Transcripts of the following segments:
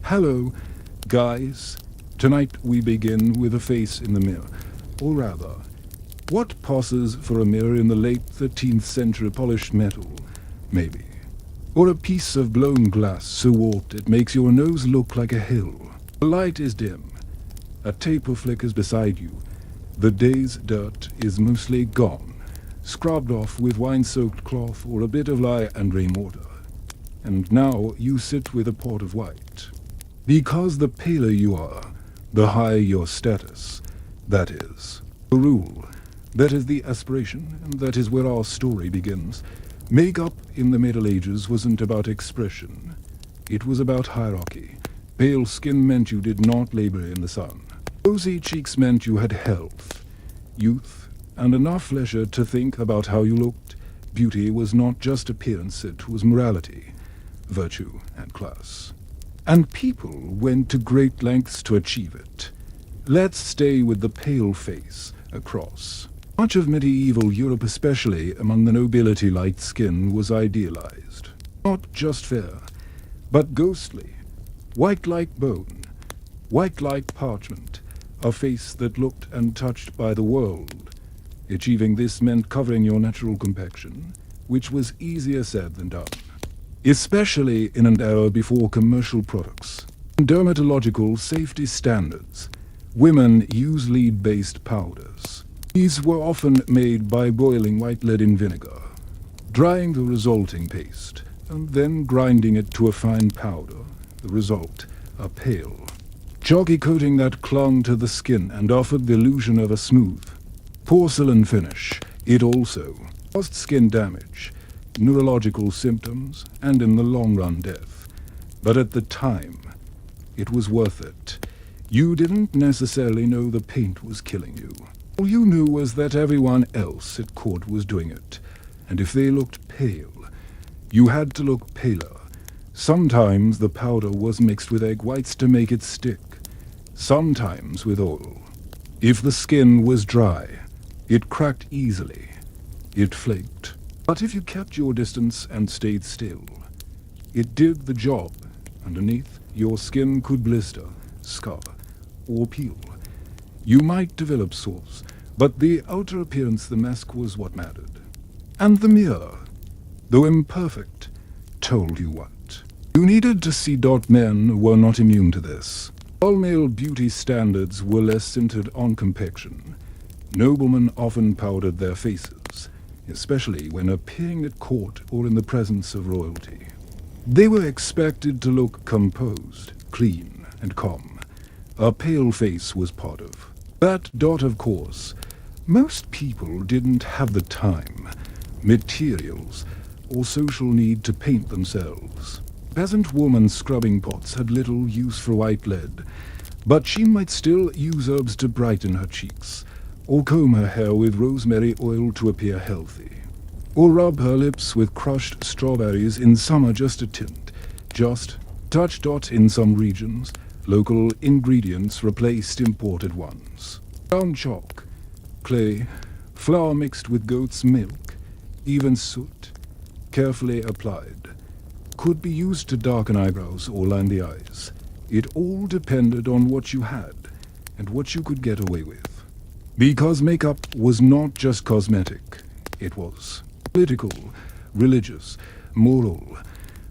Hello, guys. Tonight we begin with a face in the mirror. Or rather, what passes for a mirror in the late 13th century polished metal, maybe. Or a piece of blown glass so warped it makes your nose look like a hill. The light is dim. A taper flickers beside you. The day's dirt is mostly gone, scrubbed off with wine-soaked cloth or a bit of lye and rainwater. And now you sit with a pot of white. Because the paler you are, the higher your status. That is the rule. That is the aspiration, and that is where our story begins. Makeup in the Middle Ages wasn't about expression. It was about hierarchy. Pale skin meant you did not labor in the sun. Rosy cheeks meant you had health, youth, and enough leisure to think about how you looked. Beauty was not just appearance, it was morality, virtue, and class. And people went to great lengths to achieve it. Let's stay with the pale face across. Much of medieval Europe, especially among the nobility, light skin was idealized. Not just fair, but ghostly, white like bone, white like parchment, a face that looked untouched by the world. Achieving this meant covering your natural complexion, which was easier said than done. Especially in an era before commercial products and dermatological safety standards. Women use lead-based powders. These were often made by boiling white lead in vinegar, drying the resulting paste, and then grinding it to a fine powder. The result, a pale, chalky coating that clung to the skin and offered the illusion of a smooth porcelain finish. It also caused skin damage, neurological symptoms, and in the long run death. But at the time, it was worth it. You didn't necessarily know the paint was killing you. All you knew was that everyone else at court was doing it, and if they looked pale, you had to look paler. Sometimes the powder was mixed with egg whites to make it stick, sometimes with oil. If the skin was dry, it cracked easily. It flaked. But if you kept your distance and stayed still, it did the job. Underneath, your skin could blister, scar, or peel. You might develop sores, but the outer appearance, the mask, was what mattered. And the mirror, though imperfect, told you what. You needed to see. Men were not immune to this. All male beauty standards were less centered on complexion. Noblemen often powdered their faces, especially when appearing at court or in the presence of royalty. They were expected to look composed, clean, and calm. A pale face was part of that. Of course, most people didn't have the time, materials, or social need to paint themselves. Peasant woman scrubbing pots had little use for white lead, but she might still use herbs to brighten her cheeks, or comb her hair with rosemary oil to appear healthy, or rub her lips with crushed strawberries in summer just a tint, just touch. In some regions, local ingredients replaced imported ones. Brown chalk, clay, flour mixed with goat's milk, even soot, carefully applied, could be used to darken eyebrows or line the eyes. It all depended on what you had and what you could get away with. Because makeup was not just cosmetic, it was political, religious, moral.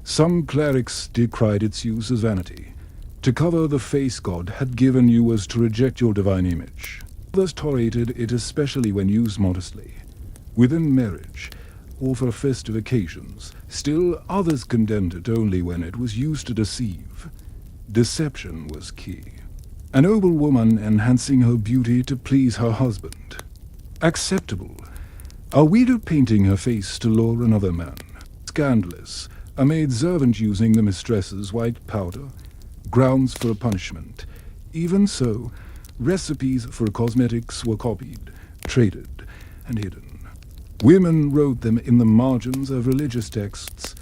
Some clerics decried its use as vanity. To cover the face God had given you was to reject your divine image. Others tolerated it, especially when used modestly, within marriage, or for festive occasions. Still, others condemned it only when it was used to deceive. Deception was key. A noble woman enhancing her beauty to please her husband. Acceptable. A widow painting her face to lure another man. Scandalous. A maidservant using the mistress's white powder. Grounds for a punishment. Even so, recipes for cosmetics were copied, traded, and hidden. Women wrote them in the margins of religious texts.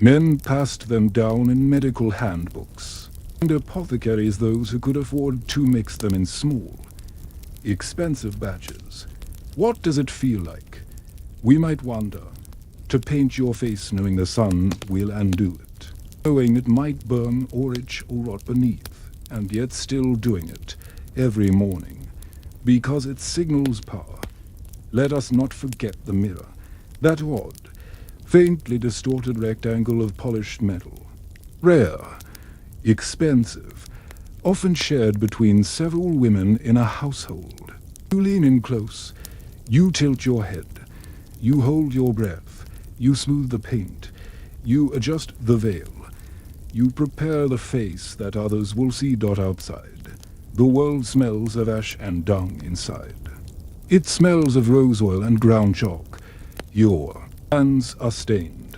Men passed them down in medical handbooks. And apothecaries those who could afford to mix them in small, expensive batches. What does it feel like? We might wonder, to paint your face knowing the sun will undo it. knowing it might burn or itch or rot beneath, and yet still doing it every morning, because it signals power. Let us not forget the mirror, that odd, faintly distorted rectangle of polished metal. Rare, expensive, often shared between several women in a household. You lean in close, you tilt your head, you hold your breath, you smooth the paint, you adjust the veil, you prepare the face that others will see. Outside, the world smells of ash and dung inside. It smells of rose oil and ground chalk. Your hands are stained,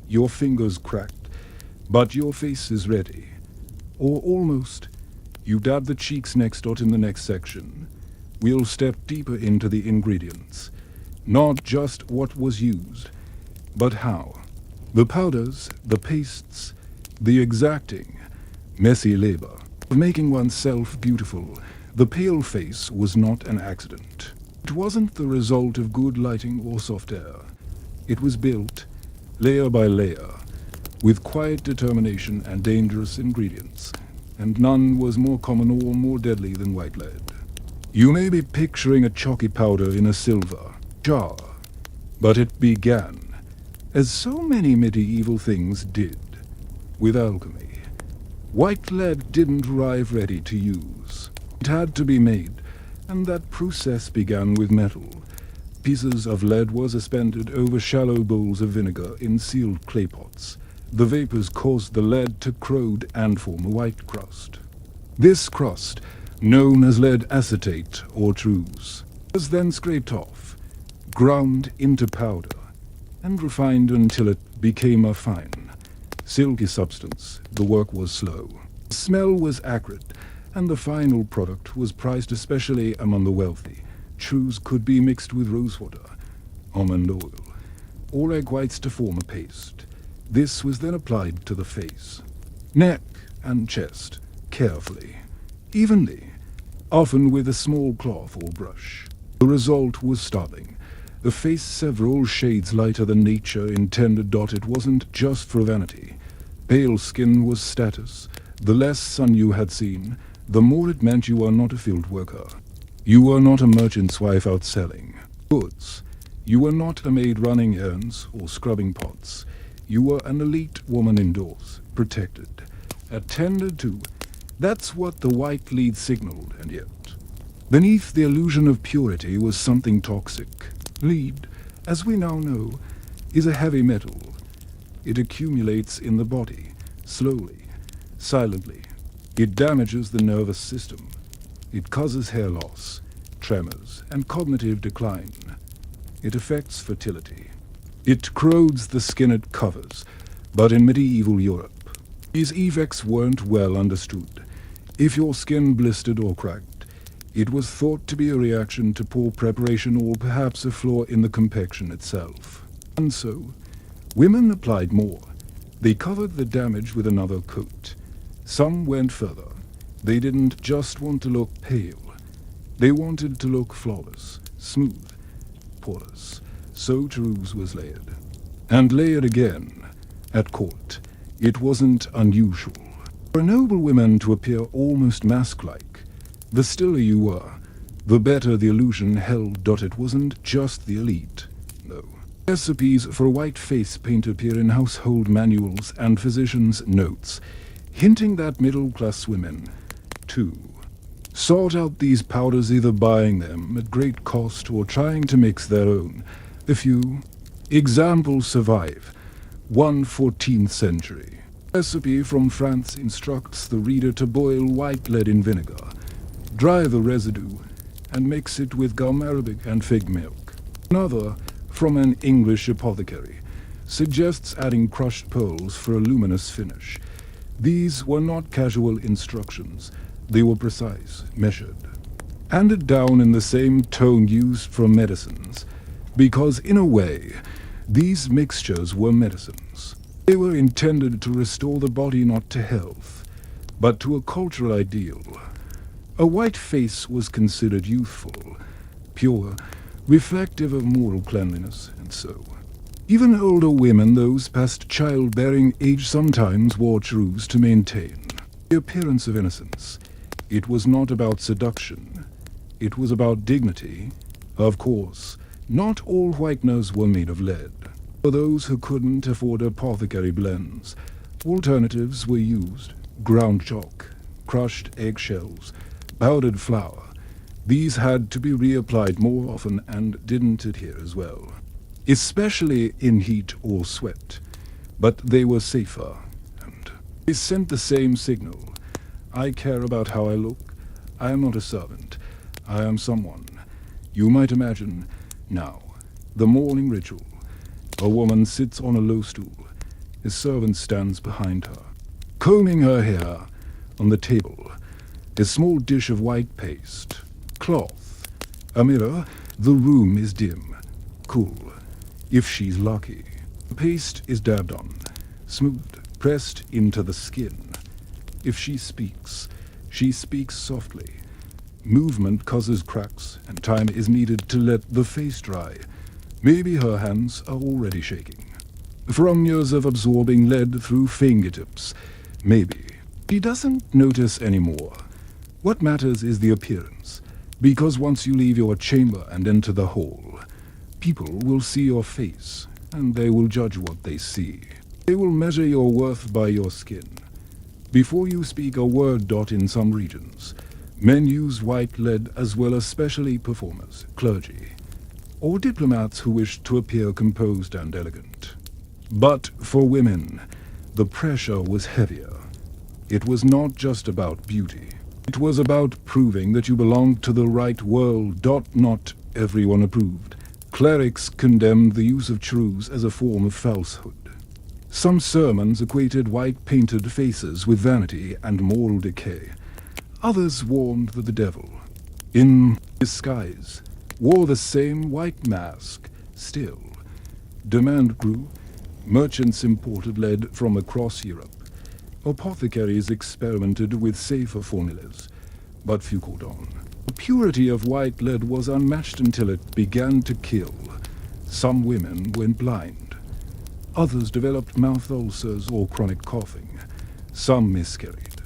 your fingers cracked, but your face is ready. Or almost. You dab the cheeks next. In the next section, we'll step deeper into the ingredients. Not just what was used, but how. The powders, the pastes, the exacting, messy labor of making oneself beautiful. The pale face was not an accident. It wasn't the result of good lighting or soft air. It was built, layer by layer, with quiet determination and dangerous ingredients, and none was more common or more deadly than white lead. You may be picturing a chalky powder in a silver jar, but it began, as so many medieval things did, with alchemy. White lead didn't arrive ready to use. It had to be made, and that process began with metal. Pieces of lead were suspended over shallow bowls of vinegar in sealed clay pots. The vapors caused the lead to corrode and form a white crust. This crust, known as lead acetate or truce, was then scraped off, ground into powder, and refined until it became a fine, silky substance. The work was slow. The smell was acrid, and the final product was prized especially among the wealthy. Truce could be mixed with rosewater, almond oil, or egg whites to form a paste. This was then applied to the face, neck, and chest, carefully, evenly, often with a small cloth or brush. The result was startling. The face several shades lighter than nature intended. It wasn't just for vanity. Pale skin was status. The less sun you had seen, the more it meant you were not a field worker. You were not a merchant's wife out selling goods. You were not a maid running errands or scrubbing pots. You were an elite woman indoors, protected, attended to. That's what the white lead signaled, and yet, beneath the illusion of purity was something toxic. Lead, as we now know, is a heavy metal. It accumulates in the body, slowly, silently. It damages the nervous system. It causes hair loss, tremors, and cognitive decline. It affects fertility. It corrodes the skin it covers, but in medieval Europe, these effects weren't well understood. If your skin blistered or cracked, it was thought to be a reaction to poor preparation or perhaps a flaw in the confection itself. And so, women applied more. They covered the damage with another coat. Some went further. They didn't just want to look pale. They wanted to look flawless, smooth, porous. So Toulouse was layered. And layered again. At court, it wasn't unusual for noblewomen to appear almost mask-like. The stiller you were, the better the illusion held. It wasn't just the elite, no. Recipes for a white face paint appear in household manuals and physicians' notes, hinting that middle-class women, too, sought out these powders, either buying them at great cost or trying to mix their own. A few examples survive. One 14th century recipe from France instructs the reader to boil white lead in vinegar, dry the residue, and mix it with gum arabic and fig milk. Another, from an English apothecary, suggests adding crushed pearls for a luminous finish. These were not casual instructions. They were precise, measured, handed down in the same tone used for medicines, because in a way, these mixtures were medicines. They were intended to restore the body not to health, but to a cultural ideal. A white face was considered youthful, pure, reflective of moral cleanliness, and so, Even older women, those past childbearing age, sometimes wore shrews to maintain the appearance of innocence. It was not about seduction. It was about dignity. Of course, not all whiteners were made of lead. For those who couldn't afford apothecary blends, alternatives were used: ground chalk, crushed eggshells, powdered flour. These had to be reapplied more often and didn't adhere as well, especially in heat or sweat. But they were safer, and they sent the same signal. I care about how I look. I am not a servant. I am someone. You might imagine, now, the morning ritual. A woman sits on a low stool. A servant stands behind her, combing her hair. On the table, a small dish of white paste, cloth, a mirror. The room is dim, cool. If she's lucky, the paste is dabbed on, smooth, pressed into the skin. If she speaks softly. Movement causes cracks, and time is needed to let the face dry. Maybe her hands are already shaking from years of absorbing lead through fingertips. Maybe she doesn't notice anymore. What matters is the appearance, because once you leave your chamber and enter the hall, people will see your face, and they will judge what they see. They will measure your worth by your skin. Before you speak a word. In some regions, men use white lead as well, especially performers, clergy, or diplomats who wish to appear composed and elegant. But for women, the pressure was heavier. It was not just about beauty. It was about proving that you belonged to the right world. Not everyone approved. Clerics condemned the use of shrews as a form of falsehood. Some sermons equated white-painted faces with vanity and moral decay. Others warned that the devil, in disguise, wore the same white mask. Still, demand grew. Merchants imported lead from across Europe. Apothecaries experimented with safer formulas, but few caught on. The purity of white lead was unmatched until it began to kill. Some women went blind. Others developed mouth ulcers or chronic coughing. Some miscarried.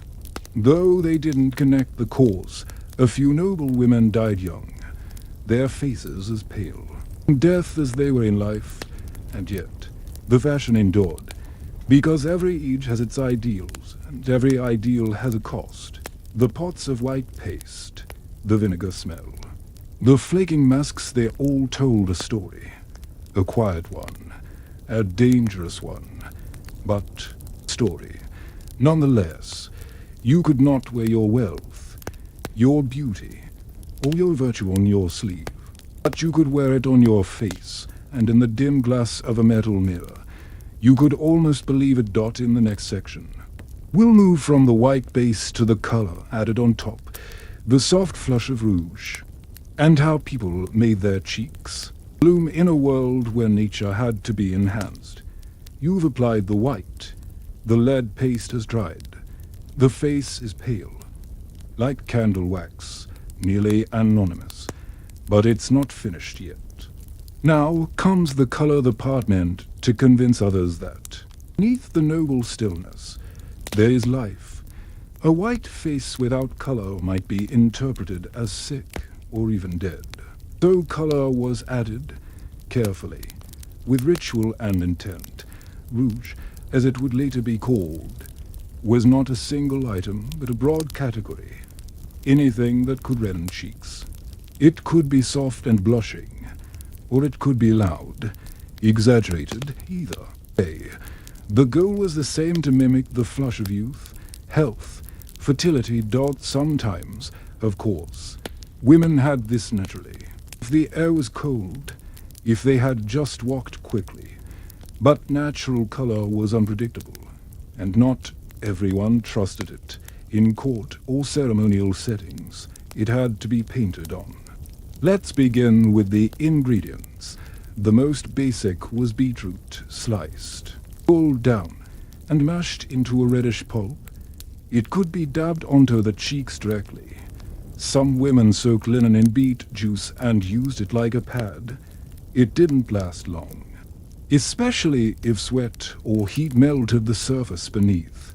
Though they didn't connect the cause, a few noble women died young, their faces as pale, death as they were in life. And yet, the fashion endured, because every age has its ideals, and every ideal has a cost. The pots of white paste, the vinegar smell, the flaking masks, they all told a story. A quiet one, a dangerous one, but story. Nonetheless, you could not wear your wealth, your beauty, or your virtue on your sleeve, but you could wear it on your face, and in the dim glass of a metal mirror. You could almost believe it. In the next section, we'll move from the white base to the color added on top, the soft flush of rouge, and how people made their cheeks bloom in a world where nature had to be enhanced. You've applied the white. The lead paste has dried. The face is pale, like candle wax, nearly anonymous. But it's not finished yet. Now comes the color, the part meant to convince others that beneath the noble stillness there is life. A white face without color might be interpreted as sick or even dead. So color was added carefully, with ritual and intent. Rouge, as it would later be called, was not a single item but a broad category. Anything that could redden cheeks. It could be soft and blushing, or it could be loud, exaggerated. Either way, the goal was the same: to mimic the flush of youth, health, fertility. Sometimes, of course, women had this naturally. If the air was cold, if they had just walked quickly. But natural color was unpredictable, and not everyone trusted it. In court or ceremonial settings, it had to be painted on. Let's begin with the ingredients. The most basic was beetroot, sliced, pulled down, and mashed into a reddish pulp. It could be dabbed onto the cheeks directly. Some women soaked linen in beet juice and used it like a pad. It didn't last long. especially if sweat or heat melted the surface beneath.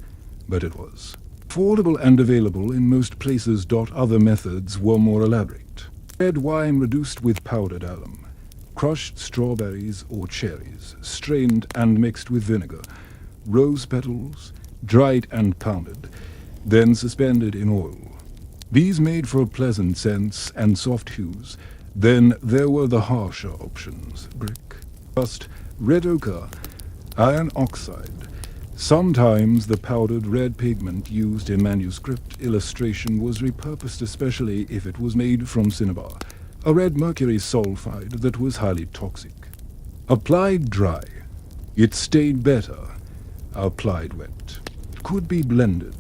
But it was affordable and available in most places. Other methods were more elaborate. Red wine reduced with powdered alum, crushed strawberries or cherries, strained and mixed with vinegar, rose petals, dried and pounded, then suspended in oil. These made for pleasant scents and soft hues. Then there were the harsher options: brick, rust, red ochre, iron oxide. Sometimes the powdered red pigment used in manuscript illustration was repurposed, especially if it was made from cinnabar, a red mercury sulfide that was highly toxic. Applied dry, it stayed better. Applied wet, it could be blended.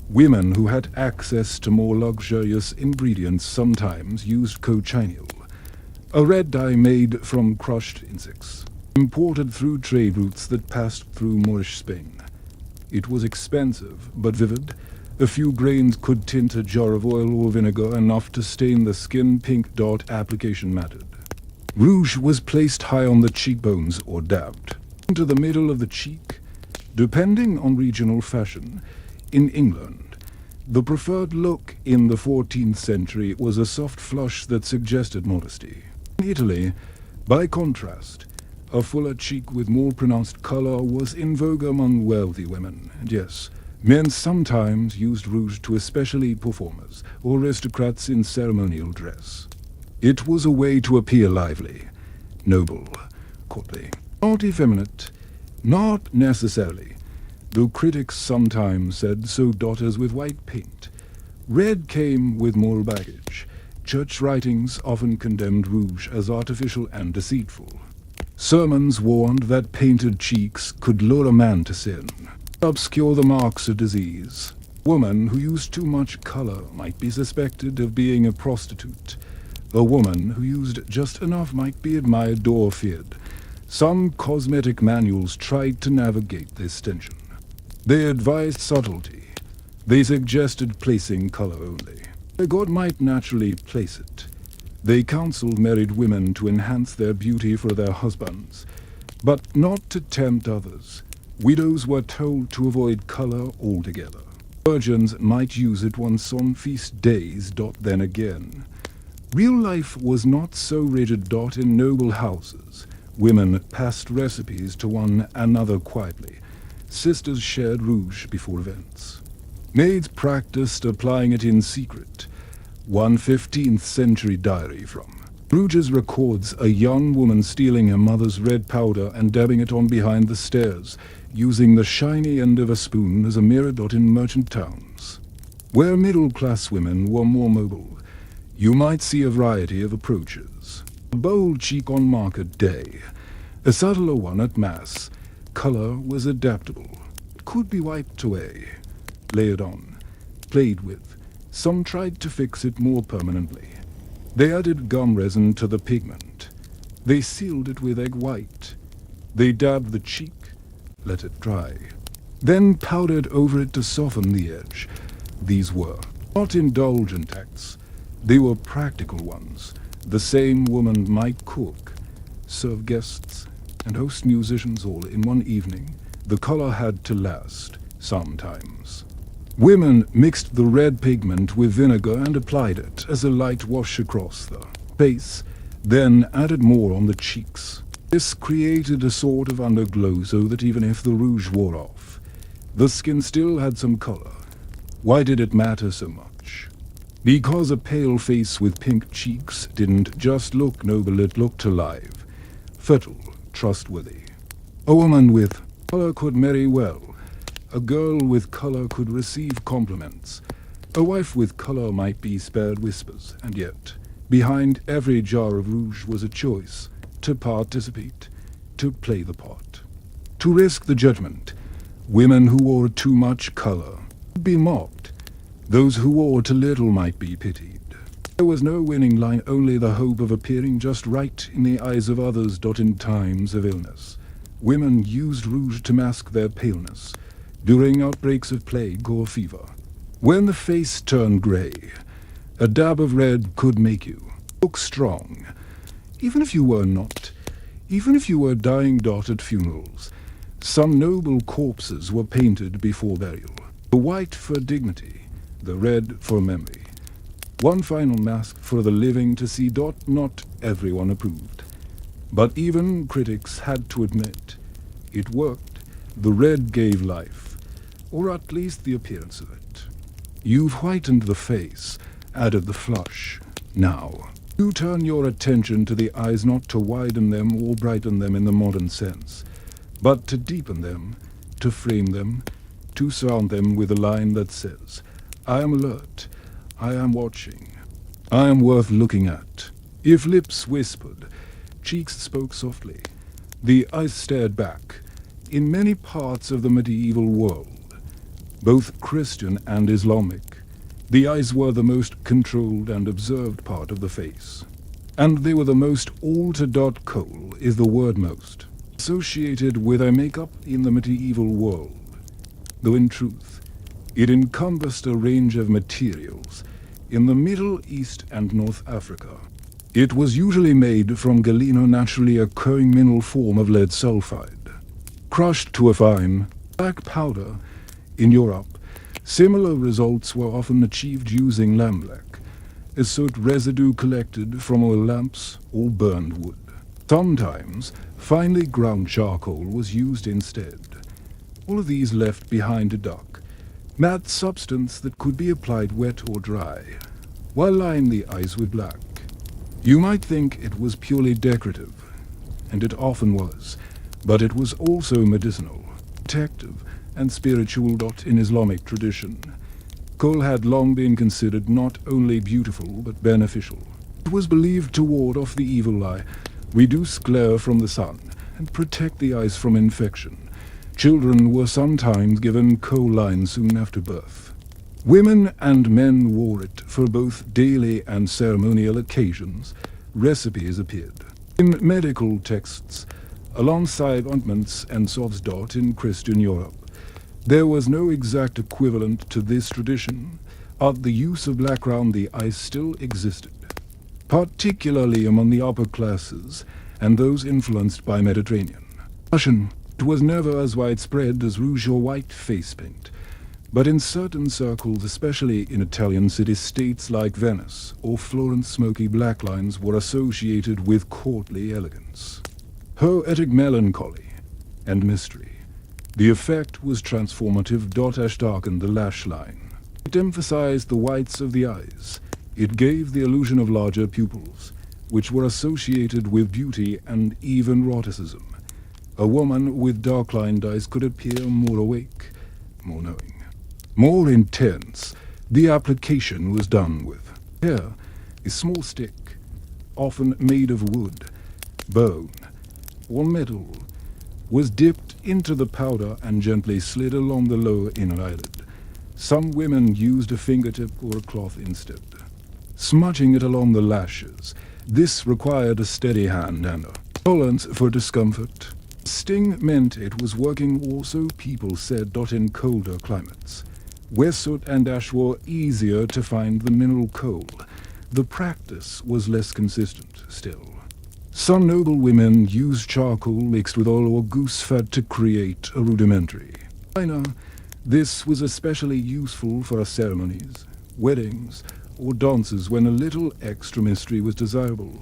Women who had access to more luxurious ingredients sometimes used cochineal, a red dye made from crushed insects, imported through trade routes that passed through Moorish Spain. It was expensive, but vivid. A few grains could tint a jar of oil or vinegar enough to stain the skin pink. Application mattered. Rouge was placed high on the cheekbones or dabbed into the middle of the cheek, depending on regional fashion. In England, the preferred look in the 14th century was a soft flush that suggested modesty. In Italy, by contrast, a fuller cheek with more pronounced color was in vogue among wealthy women. And yes, men sometimes used rouge to especially performers or aristocrats in ceremonial dress. It was a way to appear lively, noble, courtly, not effeminate, not necessarily, though critics sometimes said so. As with white paint, red came with moral baggage. Church writings often condemned rouge as artificial and deceitful. Sermons warned that painted cheeks could lure a man to sin, obscure the marks of disease. A woman who used too much color might be suspected of being a prostitute. A woman who used just enough might be admired or feared. Some cosmetic manuals tried to navigate this tension. They advised subtlety. They suggested placing color only. God might naturally place it. They counseled married women to enhance their beauty for their husbands, but not to tempt others. Widows were told to avoid color altogether. Virgins might use it once on feast days. Then again, real life was not so rigid. In noble houses, women passed recipes to one another quietly. Sisters shared rouge before events. Maids practiced applying it in secret. One 15th century diary from Bruges records a young woman stealing her mother's red powder and dabbing it on behind the stairs, using the shiny end of a spoon as a mirror. In merchant towns, where middle-class women were more mobile, you might see a variety of approaches. A bold cheek on market day, a subtler one at mass. Color was adaptable. It could be wiped away, layered on, played with. Some tried to fix it more permanently. They added gum resin to the pigment. They sealed it with egg white. They dabbed the cheek, let it dry, then powdered over it to soften the edge. These were not indulgent acts. They were practical ones. The same woman might cook, serve guests, and host musicians all in one evening. The color had to last, sometimes. Women mixed the red pigment with vinegar and applied it as a light wash across the face, then added more on the cheeks. This created a sort of underglow so that even if the rouge wore off, the skin still had some color. Why did it matter so much? Because a pale face with pink cheeks didn't just look noble, it looked alive, fertile, trustworthy. A woman with color could marry well. A girl with color could receive compliments. A wife with color might be spared whispers, and yet, behind every jar of rouge was a choice: to participate, to play the part, to risk the judgment. Women who wore too much color would be mocked. Those who wore too little might be pitied. There was no winning line, only the hope of appearing just right in the eyes of others. In times of illness, women used rouge to mask their paleness. During outbreaks of plague or fever, when the face turned gray, a dab of red could make you look strong, even if you were not. Even if you were dying at funerals, some noble corpses were painted before burial. The white for dignity, the red for memory. One final mask for the living to see. Not everyone approved. But even critics had to admit, it worked. The red gave life, or at least the appearance of it. You've whitened the face, added the flush. Now, you turn your attention to the eyes, not to widen them or brighten them in the modern sense, but to deepen them, to frame them, to surround them with a line that says, I am alert, I am watching, I am worth looking at. If lips whispered, cheeks spoke softly, the eyes stared back. In many parts of the medieval world, both Christian and Islamic, the eyes were the most controlled and observed part of the face. And they were the most altered. Kohl is the word most associated with a makeup in the medieval world, though in truth, it encompassed a range of materials in the Middle East and North Africa. It was usually made from galena, naturally occurring mineral form of lead sulfide, crushed to a fine black powder. In Europe, similar results were often achieved using lambic, a soot residue collected from oil lamps or burned wood. Sometimes, finely ground charcoal was used instead. All of these left behind a dark, matte substance that could be applied wet or dry, while lining the eyes with black. You might think it was purely decorative, and it often was, but it was also medicinal, protective, and spiritual. In Islamic tradition, kohl had long been considered not only beautiful but beneficial. It was believed to ward off the evil eye, reduce glare from the sun, and protect the eyes from infection. Children were sometimes given kohl lines soon after birth. Women and men wore it for both daily and ceremonial occasions. Recipes appeared in medical texts alongside ointments and salves. In Christian Europe, there was no exact equivalent to this tradition, but the use of black around the eyes still existed, particularly among the upper classes and those influenced by Mediterranean. It was never as widespread as rouge or white face paint, but in certain circles, especially in Italian city-states like Venice or Florence, smoky black lines were associated with courtly elegance, poetic melancholy, and mystery. The effect was transformative. Darkened the lash line. It emphasized the whites of the eyes. It gave the illusion of larger pupils, which were associated with beauty and even eroticism. A woman with dark-lined eyes could appear more awake, more knowing, more intense. The application was done with hair, a small stick, often made of wood, bone, or metal, was dipped into the powder and gently slid along the lower inner eyelid. Some women used a fingertip or a cloth instead, smudging it along the lashes. This required a steady hand and a tolerance for discomfort. Sting meant it was working, or so people said. In colder climates, where soot and ash were easier to find the mineral coal, the practice was less consistent still. Some noble women used charcoal mixed with oil or goose fat to create a rudimentary liner. This was especially useful for ceremonies, weddings, or dances when a little extra mystery was desirable.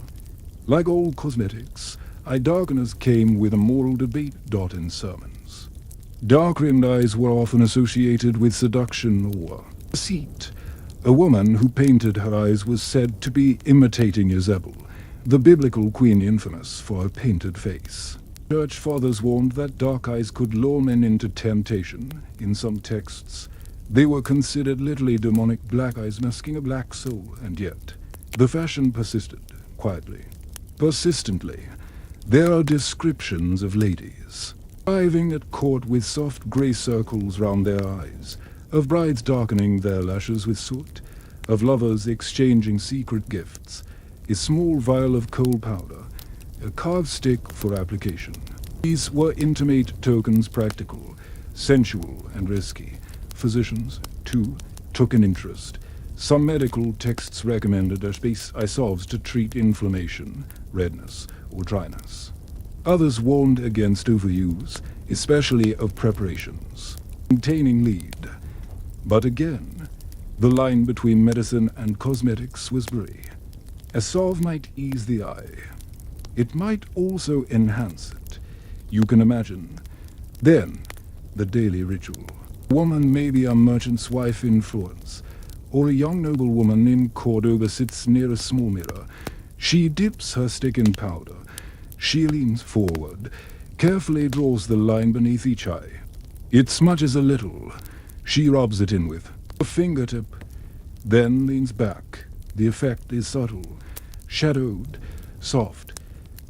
Like all cosmetics, eye darkeners came with a moral debate. In sermons, dark-rimmed eyes were often associated with seduction or deceit. A woman who painted her eyes was said to be imitating Jezebel, the biblical queen infamous for her painted face. Church fathers warned that dark eyes could lure men into temptation. In some texts, they were considered literally demonic. Black eyes masking a black soul, and yet the fashion persisted quietly, persistently. There are descriptions of ladies arriving at court with soft grey circles round their eyes, of brides darkening their lashes with soot, of lovers exchanging secret gifts, a small vial of coal powder, a carved stick for application. These were intimate tokens, practical, sensual, and risky. Physicians, too, took an interest. Some medical texts recommended eye salves to treat inflammation, redness, or dryness. Others warned against overuse, especially of preparations. Maintaining lead. But again, the line between medicine and cosmetics was blurry. A salve might ease the eye. It might also enhance it. You can imagine. Then, the daily ritual. A woman may be a merchant's wife in Florence, or a young noblewoman in Cordoba sits near a small mirror. She dips her stick in powder. She leans forward, carefully draws the line beneath each eye. It smudges a little. She rubs it in with a fingertip, then leans back. The effect is subtle, shadowed, soft,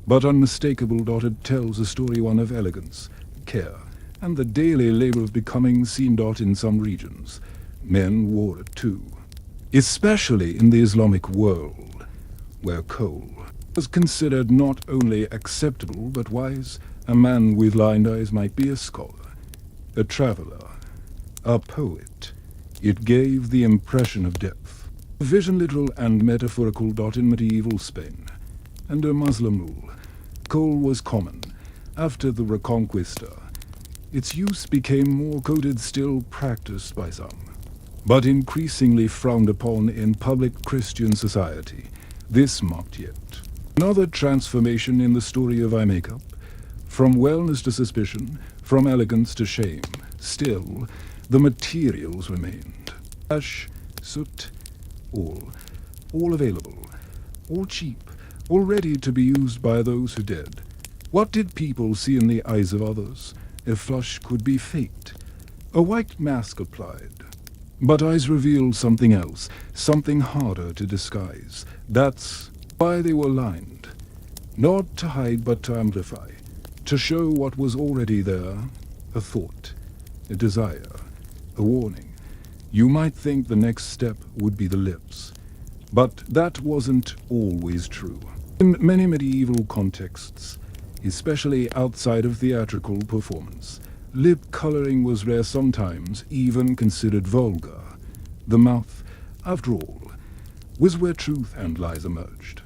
but unmistakable. It tells a story, one of elegance, care, and the daily labor of becoming seen. In some regions, men wore it too, especially in the Islamic world, where kohl was considered not only acceptable but wise. A man with lined eyes might be a scholar, a traveler, a poet. It gave the impression of depth. Vision literal and metaphorical. In medieval Spain, under Muslim rule, kohl was common. After the Reconquista, its use became more coded, still practiced by some, but increasingly frowned upon in public Christian society. This marked yet another transformation in the story of eye makeup, from wellness to suspicion, from elegance to shame. Still, the materials remained. Ash, soot, all available, all cheap, all ready to be used by those who did. What did people see in the eyes of others? A flush could be faked, a white mask applied. But eyes revealed something else, something harder to disguise. That's why they were lined. Not to hide, but to amplify. To show what was already there. A thought, a desire, a warning. You might think the next step would be the lips. But that wasn't always true. In many medieval contexts, especially outside of theatrical performance, lip coloring was rare, sometimes even considered vulgar. The mouth, after all, was where truth and lies emerged.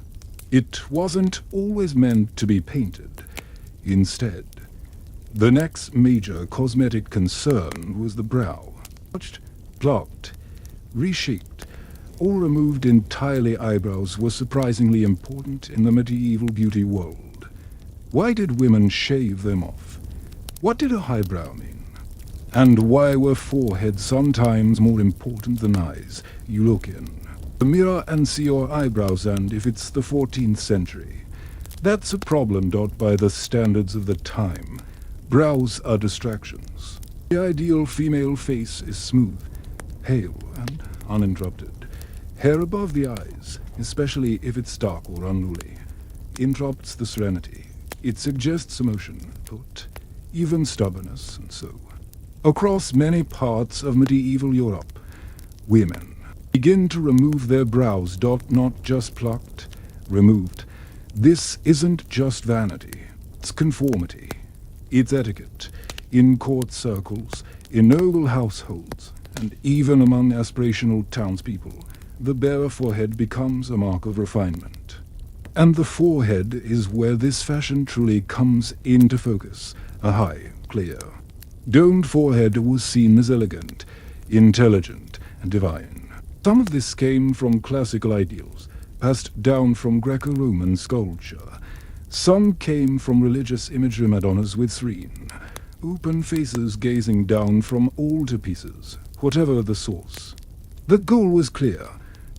It wasn't always meant to be painted. Instead, the next major cosmetic concern was the brow. Arched, plucked, reshaped, or removed entirely. Eyebrows were surprisingly important in the medieval beauty world. Why did women shave them off? What did a highbrow mean? And why were foreheads sometimes more important than eyes? You look in the mirror and see your eyebrows, and if it's the 14th century, that's a problem. By the standards of the time, brows are distractions. The ideal female face is smooth, pale, and uninterrupted. Hair above the eyes, especially if it's dark or unruly, interrupts the serenity. It suggests emotion, thought, even stubbornness, and so. Across many parts of medieval Europe, women begin to remove their brows. Not just plucked, removed. This isn't just vanity, it's conformity. It's etiquette, in court circles, in noble households, and even among aspirational townspeople. The bare forehead becomes a mark of refinement. And the forehead is where this fashion truly comes into focus. A high, clear, domed forehead was seen as elegant, intelligent, and divine. Some of this came from classical ideals, passed down from Greco-Roman sculpture. Some came from religious imagery, Madonnas with serene, open faces gazing down from altarpieces, whatever the source. The goal was clear.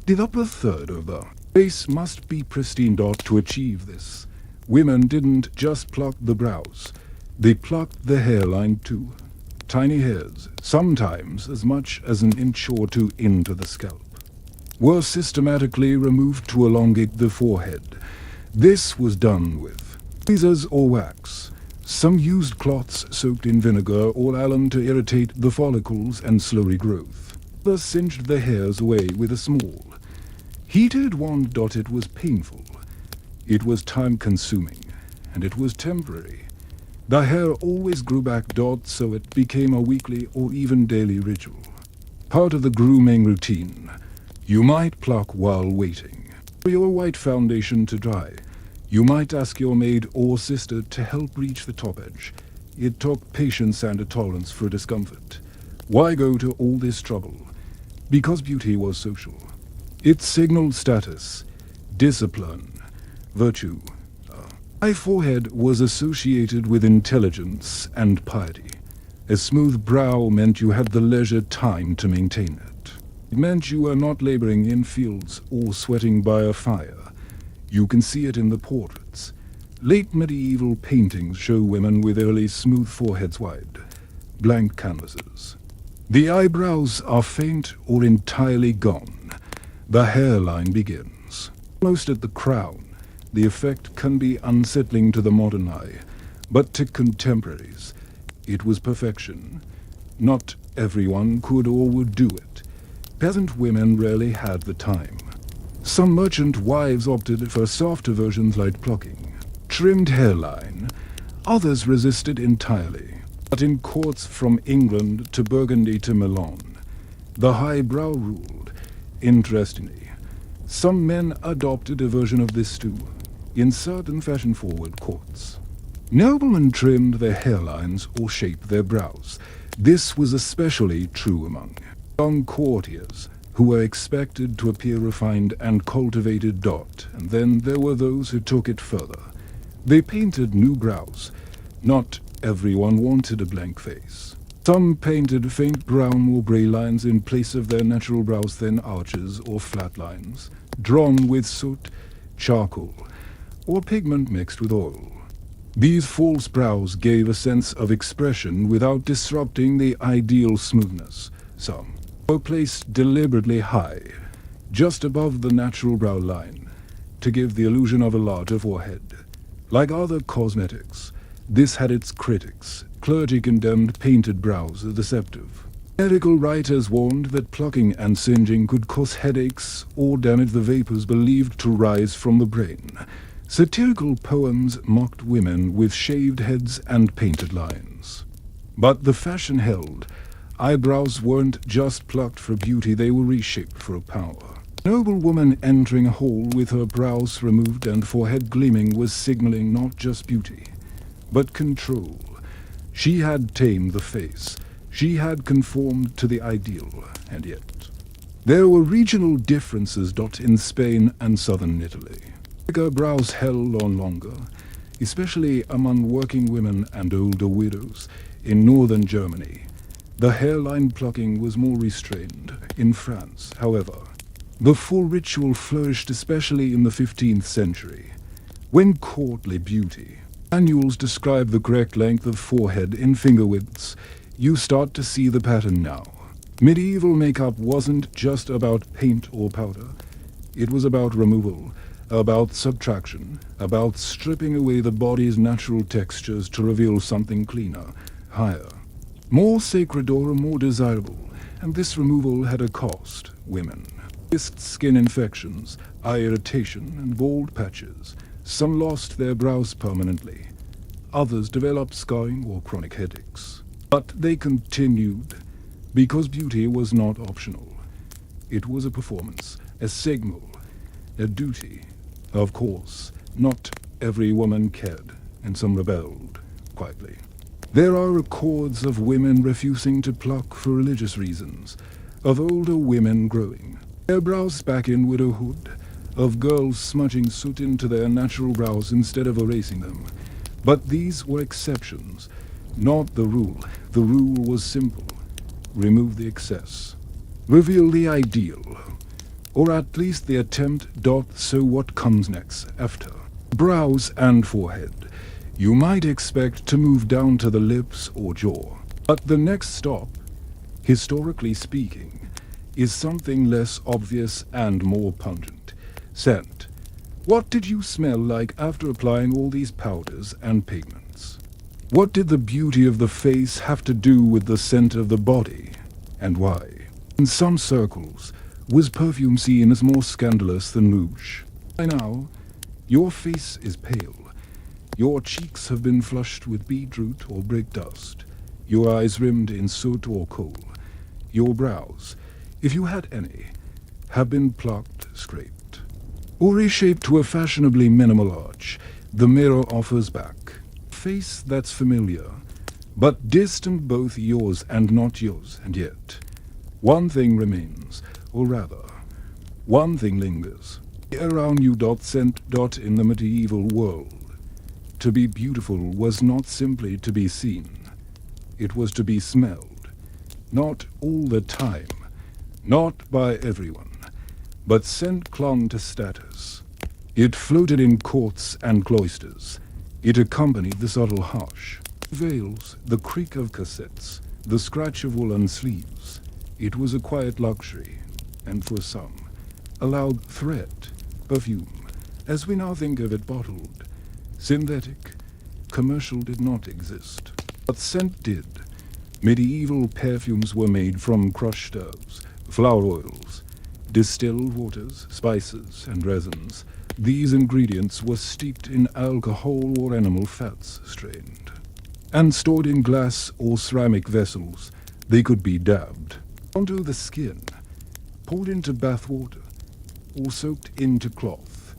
The upper third of the face must be pristine. To achieve this, women didn't just pluck the brows, they plucked the hairline too. Tiny hairs, sometimes as much as an inch or two into the scalp, were systematically removed to elongate the forehead. This was done with tweezers or wax. Some used cloths soaked in vinegar or alum to irritate the follicles and slow regrowth. Others singed the hairs away with a small, heated wand. It was painful. It was time-consuming, and it was temporary. The hair always grew back. So it became a weekly or even daily ritual. Part of the grooming routine. You might pluck while waiting for your white foundation to dry. You might ask your maid or sister to help reach the top edge. It took patience and a tolerance for discomfort. Why go to all this trouble? Because beauty was social. It signaled status, discipline, virtue. A high forehead was associated with intelligence and piety. A smooth brow meant you had the leisure time to maintain it. It meant you were not laboring in fields or sweating by a fire. You can see it in the portraits. Late medieval paintings show women with early smooth foreheads wide, blank canvases. The eyebrows are faint or entirely gone. The hairline begins. Almost at the crown, the effect can be unsettling to the modern eye, but to contemporaries, it was perfection. Not everyone could or would do it. Peasant women rarely had the time. Some merchant wives opted for softer versions like plucking, trimmed hairline. Others resisted entirely. But in courts from England to Burgundy to Milan, the high brow ruled. Interestingly, some men adopted a version of this too, in certain fashion-forward courts. Noblemen trimmed their hairlines or shaped their brows. This was especially true among young courtiers, who were expected to appear refined and cultivated. And then there were those who took it further. They painted new brows. Not everyone wanted a blank face. Some painted faint brown or grey lines in place of their natural brows, thin arches or flat lines, drawn with soot, charcoal, or pigment mixed with oil. These false brows gave a sense of expression without disrupting the ideal smoothness. Some were placed deliberately high, just above the natural brow line, to give the illusion of a larger forehead. Like other cosmetics, this had its critics. Clergy condemned painted brows as deceptive. Medical writers warned that plucking and singeing could cause headaches or damage the vapors believed to rise from the brain. Satirical poems mocked women with shaved heads and painted lines. But the fashion held. Eyebrows weren't just plucked for beauty, they were reshaped for power. A noble woman entering a hall with her brows removed and forehead gleaming was signaling not just beauty, but control. She had tamed the face. She had conformed to the ideal, and yet there were regional differences in Spain and southern Italy. Thicker brows held on longer, especially among working women and older widows. In northern Germany, the hairline plucking was more restrained. In France, however, the full ritual flourished, especially in the 15th century, when courtly beauty. Manuals describe the correct length of forehead in finger widths. You start to see the pattern now. Medieval makeup wasn't just about paint or powder. It was about removal, about subtraction, about stripping away the body's natural textures to reveal something cleaner, higher, more sacred or more desirable. And this removal had a cost. Women risked skin infections, eye irritation, and bald patches. Some lost their brows permanently. Others developed scarring or chronic headaches. But they continued, because beauty was not optional. It was a performance, a signal, a duty. Of course, not every woman cared, and some rebelled, quietly. There are records of women refusing to pluck for religious reasons, of older women growing their brows back in widowhood, of girls smudging soot into their natural brows instead of erasing them. But these were exceptions, not the rule. The rule was simple. Remove the excess. Reveal the ideal. Or at least the attempt. So what comes next, after brows and forehead? You might expect to move down to the lips or jaw. But the next stop, historically speaking, is something less obvious and more pungent. Scent. What did you smell like after applying all these powders and pigments? What did the beauty of the face have to do with the scent of the body, and why? In some circles, was perfume seen as more scandalous than rouge? By now, your face is pale. Your cheeks have been flushed with beetroot or brick dust. Your eyes rimmed in soot or coal. Your brows, if you had any, have been plucked, scraped. or reshaped to a fashionably minimal arch, the mirror offers back a face that's familiar, but distant, both yours and not yours, and yet one thing remains, or rather, one thing lingers. Around you. Scent. In the medieval world, to be beautiful was not simply to be seen. It was to be smelled. Not all the time, not by everyone, but scent clung to status. It floated in courts and cloisters. It accompanied the subtle hush, veils, the creak of cassettes, the scratch of woolen sleeves. It was a quiet luxury, and for some, a loud threat. Perfume, as we now think of it, bottled, synthetic, commercial, did not exist. But scent did. Medieval perfumes were made from crushed herbs, flower oils, distilled waters, spices, and resins. These ingredients were steeped in alcohol or animal fats, strained, and stored in glass or ceramic vessels. They could be dabbed onto the skin, poured into bath water, or soaked into cloth.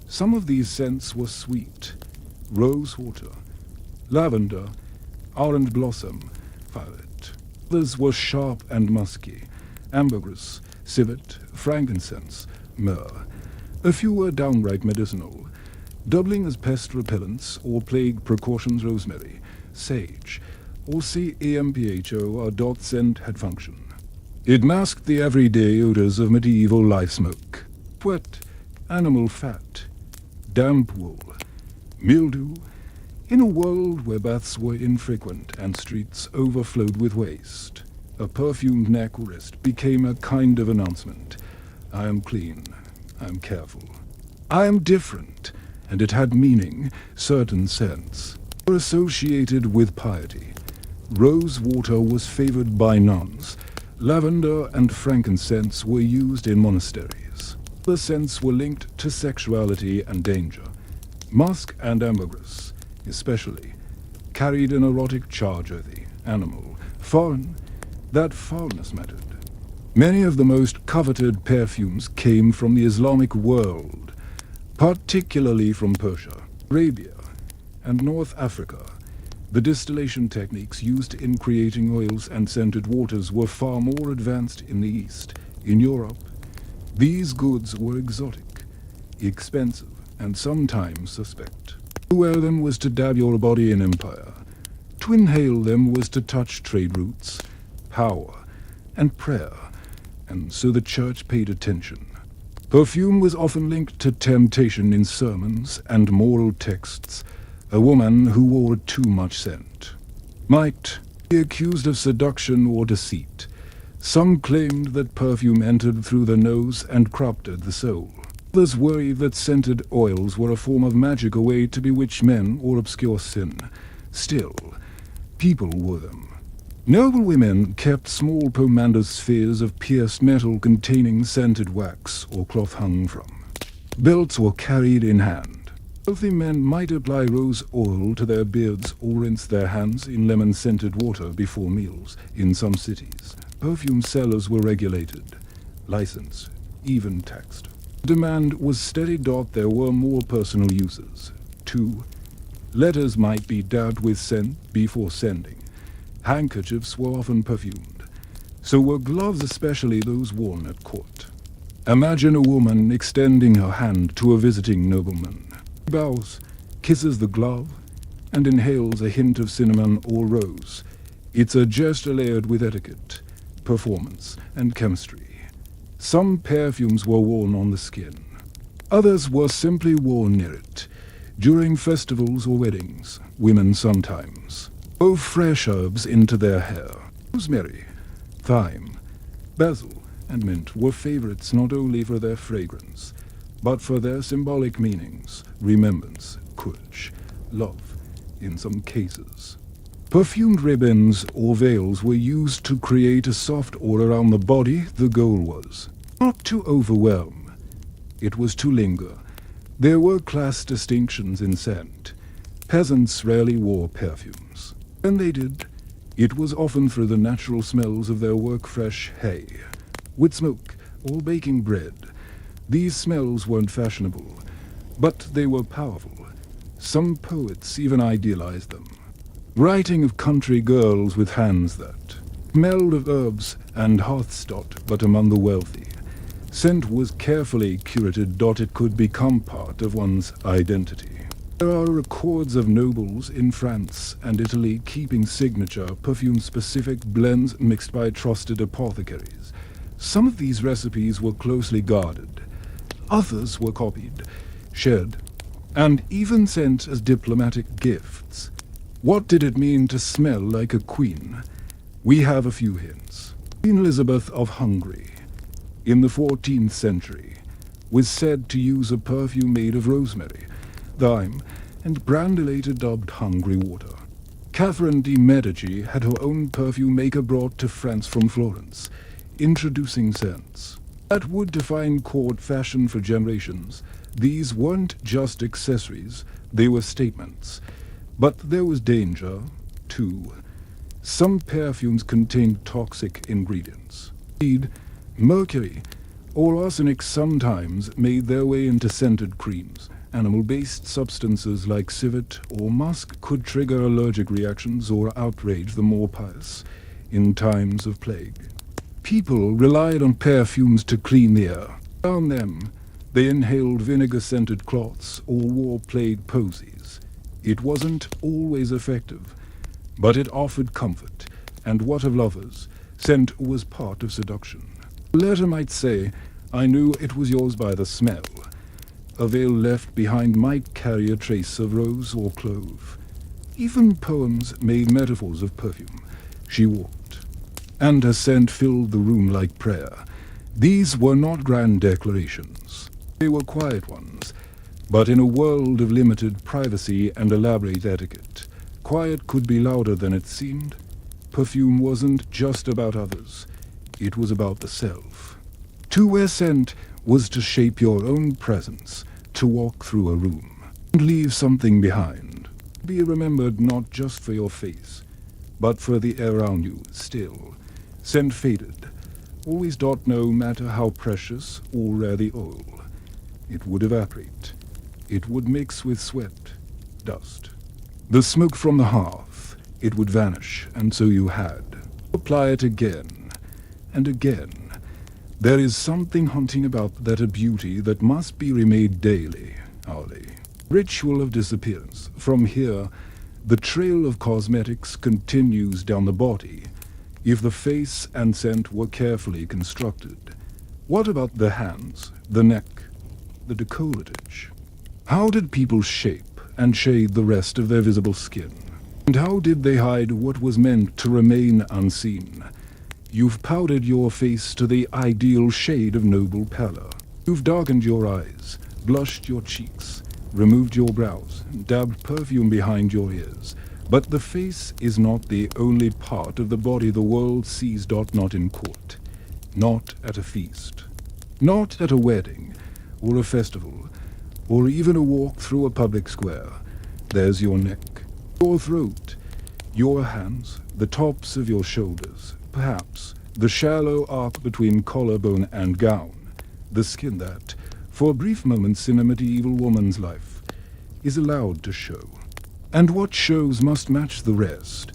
Some of these scents were sweet: rose water, lavender, orange blossom, violet. Others were sharp and musky: ambergris, civet, frankincense, myrrh. A few were downright medicinal, doubling as pest repellents or plague precautions: rosemary, sage, or CAMPHO. Scent had function. It masked the everyday odors of medieval life: smoke, sweat, animal fat, damp wool, mildew. In a world where baths were infrequent and streets overflowed with waste, a perfumed neck or wrist became a kind of announcement. I am clean, I am careful, I am different, and it had meaning. Certain scents were associated with piety. Rose water was favored by nuns. Lavender and frankincense were used in monasteries. The scents were linked to sexuality and danger. Musk and ambergris, especially, carried an erotic charge. Earthy, animal, foreign. That foreignness mattered. Many of the most coveted perfumes came from the Islamic world, particularly from Persia, Arabia, and North Africa. The distillation techniques used in creating oils and scented waters were far more advanced in the East. In Europe, these goods were exotic, expensive, and sometimes suspect. To wear them was to dab your body in empire. To inhale them was to touch trade routes, power, and prayer, and so the church paid attention. Perfume was often linked to temptation in sermons and moral texts. A woman who wore too much scent might be accused of seduction or deceit. Some claimed that perfume entered through the nose and corrupted the soul. Others worried that scented oils were a form of magic, a way to bewitch men or obscure sin. Still, people wore them. Noble women kept small pomander spheres of pierced metal containing scented wax or cloth hung from. Belts were carried in hand. Wealthy men might apply rose oil to their beards or rinse their hands in lemon-scented water before meals. In some cities, perfume sellers were regulated, licensed, even taxed. Demand was steady. There were more personal uses. 2. Letters might be dabbed with scent before sending. Handkerchiefs were often perfumed. So were gloves, especially those worn at court. Imagine a woman extending her hand to a visiting nobleman. He bows, kisses the glove, and inhales a hint of cinnamon or rose. It's a gesture layered with etiquette, performance, and chemistry. Some perfumes were worn on the skin. Others were simply worn near it. During festivals or weddings, women sometimes wove fresh herbs into their hair. Rosemary, thyme, basil, and mint were favorites not only for their fragrance, but for their symbolic meanings: remembrance, courage, love, in some cases. Perfumed ribbons or veils were used to create a soft aura around the body. The goal was not to overwhelm, it was to linger. There were class distinctions in scent. Peasants rarely wore perfumes. When they did, it was often through the natural smells of their work: fresh hay, wood smoke, or baking bread. These smells weren't fashionable, but they were powerful. Some poets even idealized them, writing of country girls with hands that smelled of herbs and hearthstone, but among the wealthy. Scent was carefully curated that it could become part of one's identity. There are records of nobles in France and Italy keeping signature perfume-specific blends mixed by trusted apothecaries. Some of these recipes were closely guarded. Others were copied, shared, and even sent as diplomatic gifts. What did it mean to smell like a queen? We have a few hints. Queen Elizabeth of Hungary, in the 14th century, was said to use a perfume made of rosemary, thyme, and granulated dubbed Hungry water. Catherine de' Medici had her own perfume maker brought to France from Florence, introducing scents that would define court fashion for generations. These weren't just accessories, they were statements. But there was danger, too. Some perfumes contained toxic ingredients. Indeed, mercury or arsenic sometimes made their way into scented creams. Animal-based substances like civet or musk could trigger allergic reactions or outrage the more pious in times of plague. People relied on perfumes to clean the air. Around them, they inhaled vinegar-scented cloths or wore plaid posies. It wasn't always effective, but it offered comfort, and what of lovers? Scent was part of seduction. A letter might say, "I knew it was yours by the smell." A veil left behind might carry a trace of rose or clove. Even poems made metaphors of perfume. She walked, and her scent filled the room like prayer. These were not grand declarations. They were quiet ones, but in a world of limited privacy and elaborate etiquette, quiet could be louder than it seemed. Perfume wasn't just about others, it was about the self. To wear scent was to shape your own presence, to walk through a room and leave something behind. Be remembered not just for your face, but for the air around you. Still, scent faded. Always no matter how precious or rare the oil. It would evaporate. It would mix with sweat, dust. The smoke from the hearth, it would vanish, and so you had. Apply it again, and again. There is something haunting about that, a beauty that must be remade daily, hourly. Ritual of disappearance. From here, the trail of cosmetics continues down the body, if the face and scent were carefully constructed. What about the hands, the neck, the décolletage? How did people shape and shade the rest of their visible skin? And how did they hide what was meant to remain unseen? You've powdered your face to the ideal shade of noble pallor. You've darkened your eyes, blushed your cheeks, removed your brows, dabbed perfume behind your ears. But the face is not the only part of the body the world sees. Not in court, not at a feast, not at a wedding, or a festival, or even a walk through a public square. There's your neck, your throat, your hands, the tops of your shoulders, perhaps the shallow arc between collarbone and gown, the skin that, for brief moments in a medieval woman's life, is allowed to show. And what shows must match the rest.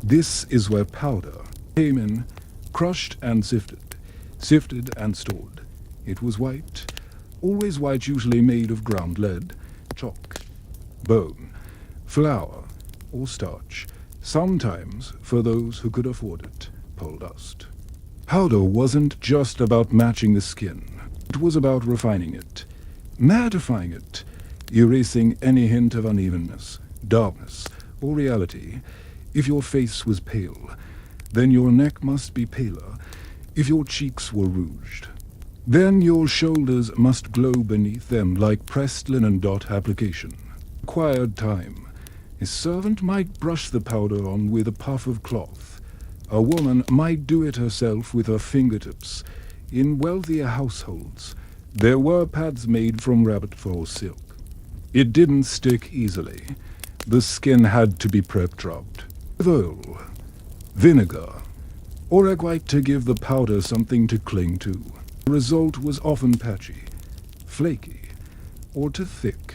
This is where powder came in, crushed and sifted and stored. It was white, always white, usually made of ground lead, chalk, bone, flour, or starch, sometimes, for those who could afford it, pole dust. Powder wasn't just about matching the skin. It was about refining it, mattifying it, erasing any hint of unevenness, darkness, or reality. If your face was pale, then your neck must be paler. If your cheeks were rouged, then your shoulders must glow beneath them like pressed linen. Application required time. A servant might brush the powder on with a puff of cloth. A woman might do it herself with her fingertips. In wealthier households, there were pads made from rabbit fur or silk. It didn't stick easily. The skin had to be rubbed with oil, vinegar, or egg white to give the powder something to cling to. The result was often patchy, flaky or too thick.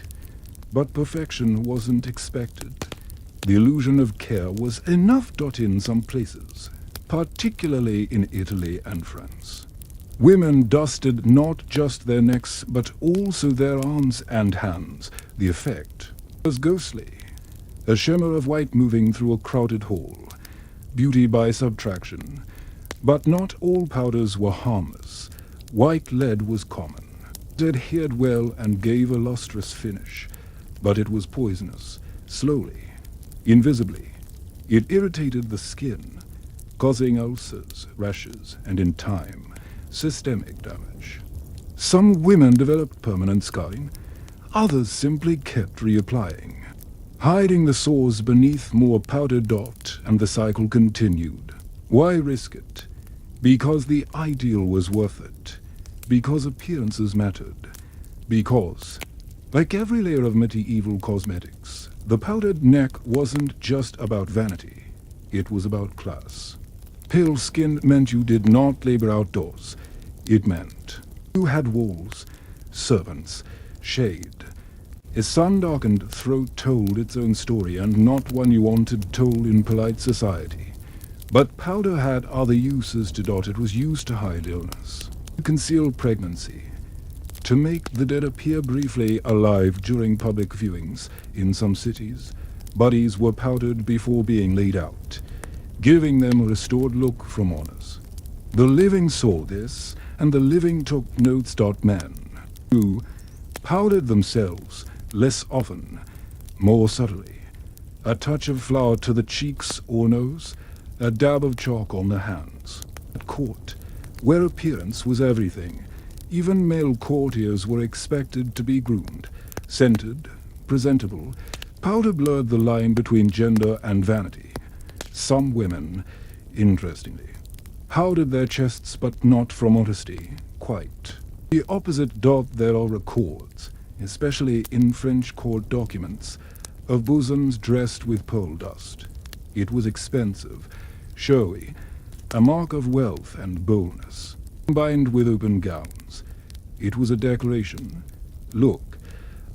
But perfection wasn't expected. The illusion of care was enough in some places, particularly in Italy and France. Women dusted not just their necks, but also their arms and hands. The effect was ghostly, a shimmer of white moving through a crowded hall, beauty by subtraction. But not all powders were harmless. White lead was common. It adhered well and gave a lustrous finish, but it was poisonous, slowly, invisibly. It irritated the skin, causing ulcers, rashes, and in time, systemic damage. Some women developed permanent scarring, others simply kept reapplying, hiding the sores beneath more powder dot, and the cycle continued. Why risk it? Because the ideal was worth it. Because appearances mattered. Because, like every layer of medieval cosmetics, the powdered neck wasn't just about vanity. It was about class. Pale skin meant you did not labor outdoors. It meant you had walls, servants, shade. A sun-darkened throat told its own story, and not one you wanted told in polite society. But powder had other uses to dot. It was used to hide illness, to conceal pregnancy, to make the dead appear briefly alive during public viewings. In some cities, bodies were powdered before being laid out, giving them a restored look from honors. The living saw this, and the living took notes. Men who powdered themselves less often, more subtly, a touch of flour to the cheeks or nose, a dab of chalk on the hands. At court, where appearance was everything, even male courtiers were expected to be groomed, scented, presentable. Powder blurred the line between gender and vanity. Some women, interestingly, powdered their chests, but not from modesty, quite. The opposite there are records, especially in French court documents, of bosoms dressed with pearl dust. It was expensive, showy, a mark of wealth and boldness, combined with open gowns. It was a declaration. Look,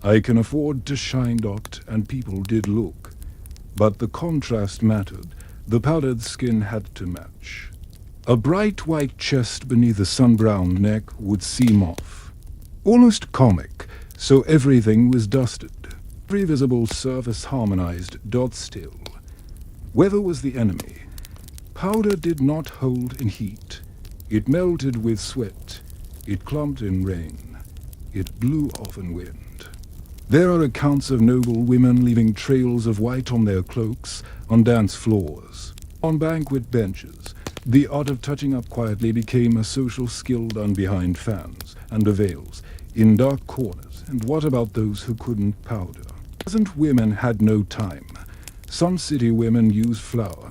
I can afford to shine. And people did look. But the contrast mattered. The powdered skin had to match. A bright white chest beneath a sun-browned neck would seem off. Almost comic, so everything was dusted. Every visible surface harmonized. Still. Weather was the enemy. Powder did not hold in heat. It melted with sweat. It clumped in rain. It blew off in wind. There are accounts of noble women leaving trails of white on their cloaks, on dance floors, on banquet benches. The art of touching up quietly became a social skill done behind fans, under veils, in dark corners. And what about those who couldn't powder? Peasant women had no time. Some city women used flour,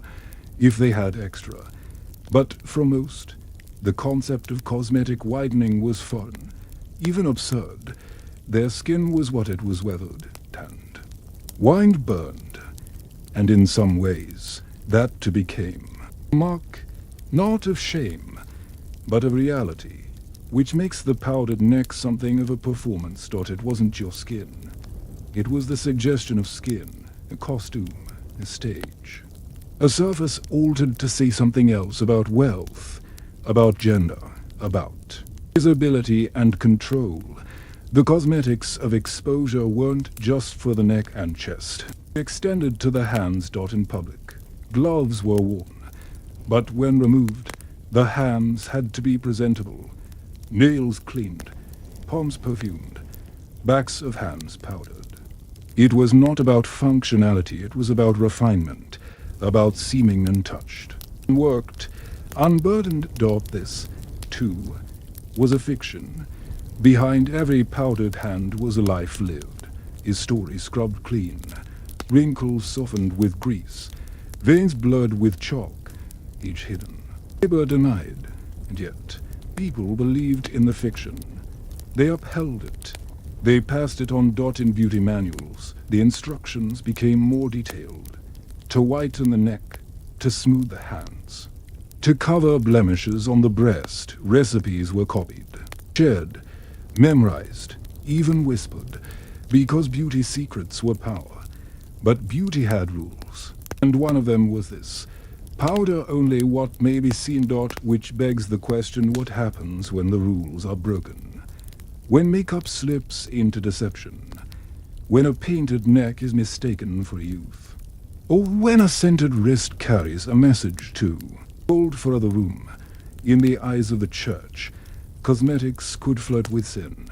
if they had extra. But for most, the concept of cosmetic whitening was foreign, even absurd. Their skin was what it was: weathered, tanned, wined, burned, and in some ways that too became a mark not of shame, but of reality, which makes the powdered neck something of a performance. It wasn't your skin. It was the suggestion of skin, a costume, a stage. A surface altered to say something else about wealth, about gender, about visibility and control. The cosmetics of exposure weren't just for the neck and chest. They extended to the hands. In public, gloves were worn, but when removed, the hands had to be presentable. Nails cleaned, palms perfumed, backs of hands powdered. It was not about functionality, it was about refinement, about seeming untouched. Worked, unburdened. This, too, was a fiction. Behind every powdered hand was a life lived, a story scrubbed clean, wrinkles softened with grease, veins blurred with chalk, each hidden. Labor denied, and yet people believed in the fiction. They upheld it. They passed it on. In beauty manuals, the instructions became more detailed. To whiten the neck, to smooth the hands, to cover blemishes on the breast, recipes were copied, shared, memorized, even whispered, because beauty's secrets were power. But beauty had rules, and one of them was this: powder only what may be seen. Which begs the question, what happens when the rules are broken? When makeup slips into deception? When a painted neck is mistaken for youth? Or when a scented wrist carries a message too? Hold for the room. In the eyes of the church, cosmetics could flirt with sin.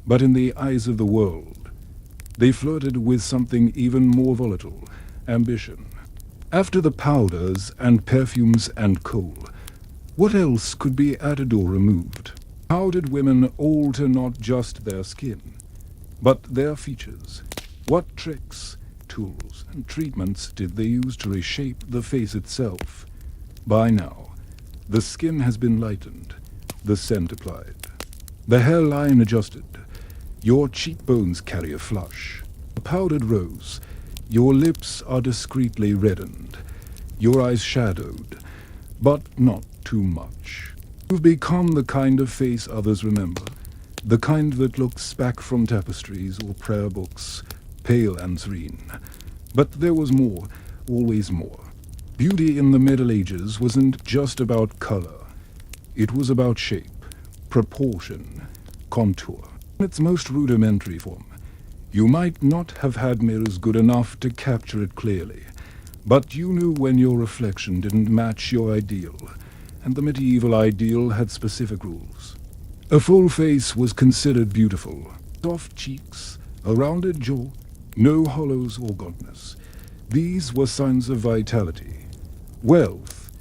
But in the eyes of the world, they flirted with something even more volatile: ambition. After the powders and perfumes and kohl, what else could be added or removed? How did women alter not just their skin, but their features? What tricks, tools, and treatments did they use to reshape the face itself? By now, the skin has been lightened, the scent applied, the hairline adjusted, your cheekbones carry a flush, a powdered rose, your lips are discreetly reddened, your eyes shadowed, but not too much. You've become the kind of face others remember, the kind that looks back from tapestries or prayer books, pale and serene. But there was more, always more. Beauty in the Middle Ages wasn't just about color. It was about shape, proportion, contour. In its most rudimentary form, you might not have had mirrors good enough to capture it clearly, but you knew when your reflection didn't match your ideal, and the medieval ideal had specific rules. A full face was considered beautiful. Soft cheeks, a rounded jaw, no hollows or gauntness. These were signs of vitality. Wealth,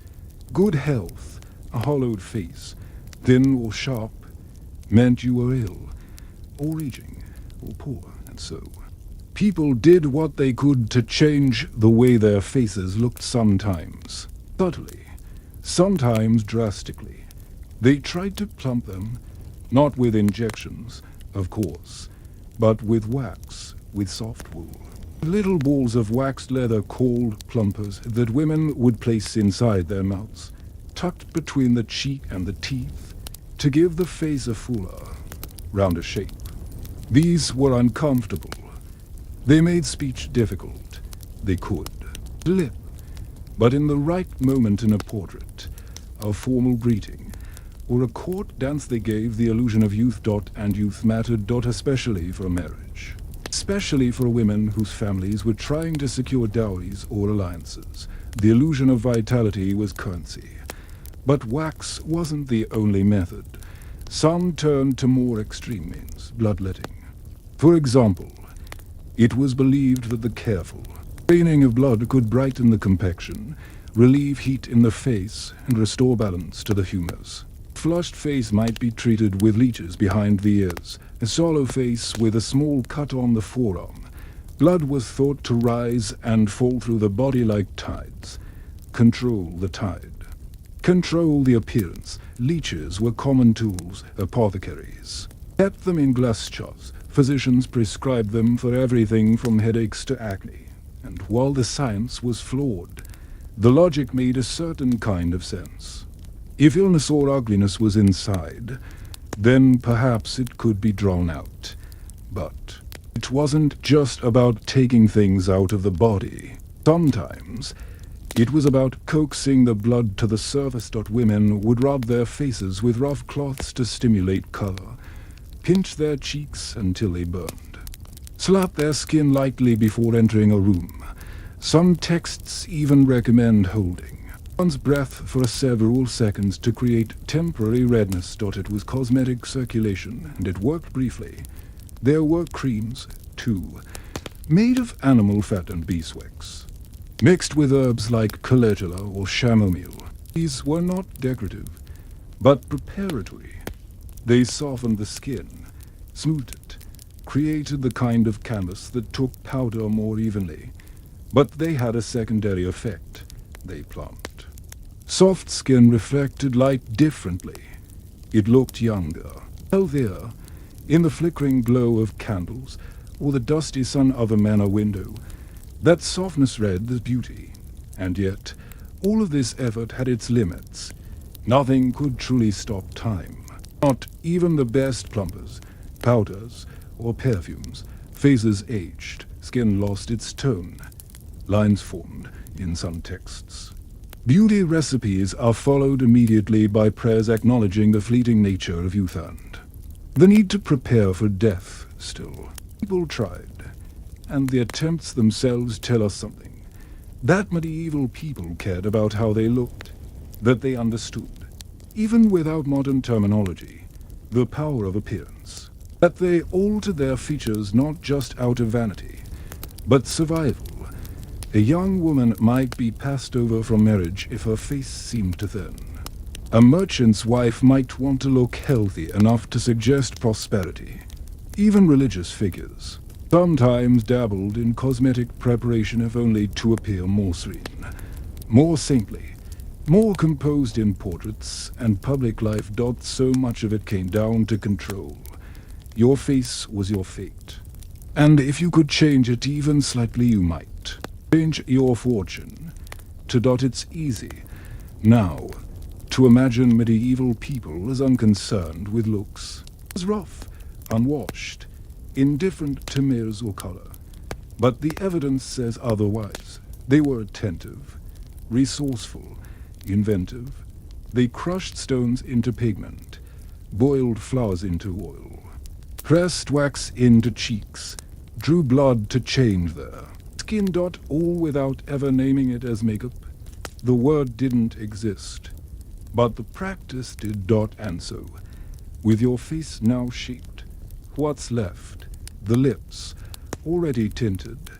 good health, a hollowed face, thin or sharp, meant you were ill, or aging, or poor, and so. People did what they could to change the way their faces looked, sometimes subtly, sometimes drastically. They tried to plump them, not with injections, of course, but with wax, with soft wool. Little balls of waxed leather called plumpers that women would place inside their mouths, tucked between the cheek and the teeth, to give the face a fuller, rounder shape. These were uncomfortable. They made speech difficult. They could slip, but in the right moment in a portrait, a formal greeting, or a court dance they gave the illusion of youth. And youth mattered. Especially for marriage. Especially for women whose families were trying to secure dowries or alliances. The illusion of vitality was currency. But wax wasn't the only method. Some turned to more extreme means, bloodletting. For example, it was believed that the careful draining of blood could brighten the complexion, relieve heat in the face, and restore balance to the humors. Flushed face might be treated with leeches behind the ears, a sallow face with a small cut on the forearm. Blood was thought to rise and fall through the body like tides. Control the tide. Control the appearance. Leeches were common tools, apothecaries kept them in glass jars. Physicians prescribed them for everything from headaches to acne. And while the science was flawed, the logic made a certain kind of sense. If illness or ugliness was inside, then perhaps it could be drawn out. But it wasn't just about taking things out of the body. Sometimes it was about coaxing the blood to the surface. Women would rub their faces with rough cloths to stimulate color, pinch their cheeks until they burned, slap their skin lightly before entering a room. Some texts even recommend holding one's breath for several seconds to create temporary redness. It was cosmetic circulation, and it worked briefly. There were creams, too, made of animal fat and beeswax, mixed with herbs like calendula or chamomile. These were not decorative, but preparatory. They softened the skin, smoothed it, created the kind of canvas that took powder more evenly. But they had a secondary effect. They plumped. Soft skin reflected light differently. It looked younger, healthier, in the flickering glow of candles or the dusty sun of a manor window. That softness read the beauty. And yet, all of this effort had its limits. Nothing could truly stop time. Not even the best plumpers. Powders or perfumes, faces aged, skin lost its tone, lines formed in some texts. Beauty recipes are followed immediately by prayers acknowledging the fleeting nature of youth and the need to prepare for death still. People tried, and the attempts themselves tell us something. That medieval people cared about how they looked, that they understood, even without modern terminology, the power of appearance, that they altered their features not just out of vanity, but survival. A young woman might be passed over from marriage if her face seemed to thin. A merchant's wife might want to look healthy enough to suggest prosperity. Even religious figures sometimes dabbled in cosmetic preparation if only to appear more serene, more saintly, more composed in portraits and public life. So much of it came down to control. Your face was your fate, and if you could change it even slightly, you might change your fortune. It's easy now to imagine medieval people as unconcerned with looks, as rough, unwashed, indifferent to mirrors or color. But the evidence says otherwise. They were attentive, resourceful, inventive. They crushed stones into pigment, boiled flowers into oil, pressed wax into cheeks, drew blood to change their skin. All without ever naming it as makeup. The word didn't exist, but the practice did. And so, with your face now shaped, what's left? The lips, already tinted,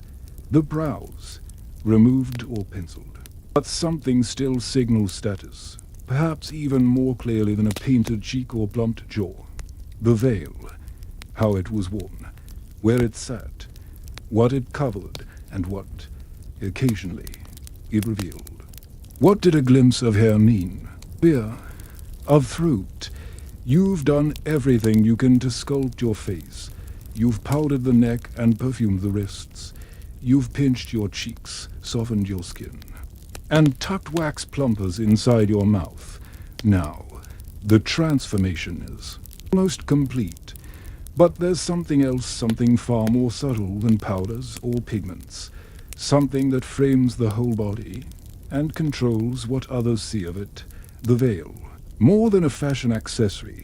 the brows, removed or penciled. But something still signals status, perhaps even more clearly than a painted cheek or plumped jaw. The veil, how it was worn, where it sat, what it covered, and what, occasionally, it revealed. What did a glimpse of hair mean? Ear, of throat. You've done everything you can to sculpt your face. You've powdered the neck and perfumed the wrists. You've pinched your cheeks, softened your skin, and tucked wax plumpers inside your mouth. Now, the transformation is almost complete. But there's something else, something far more subtle than powders or pigments. Something that frames the whole body and controls what others see of it. The veil. More than a fashion accessory,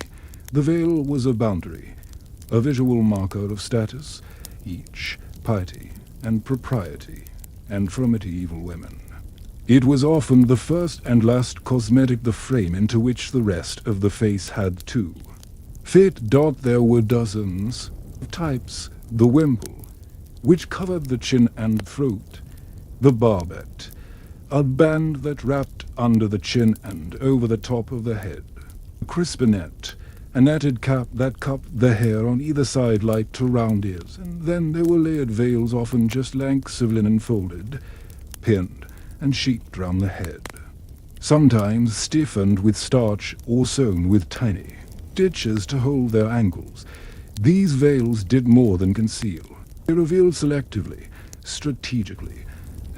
the veil was a boundary, a visual marker of status, each piety and propriety, and for medieval women. It was often the first and last cosmetic, the frame into which the rest of the face had to fit. There were dozens of types. The wimple, which covered the chin and throat. The barbette, a band that wrapped under the chin and over the top of the head. The crispinet, a netted cap that cupped the hair on either side like to round ears. And then there were layered veils, often just lengths of linen folded, pinned, and sheeped round the head. Sometimes stiffened with starch or sewn with tiny stitches to hold their angles. These veils did more than conceal. They revealed selectively, strategically.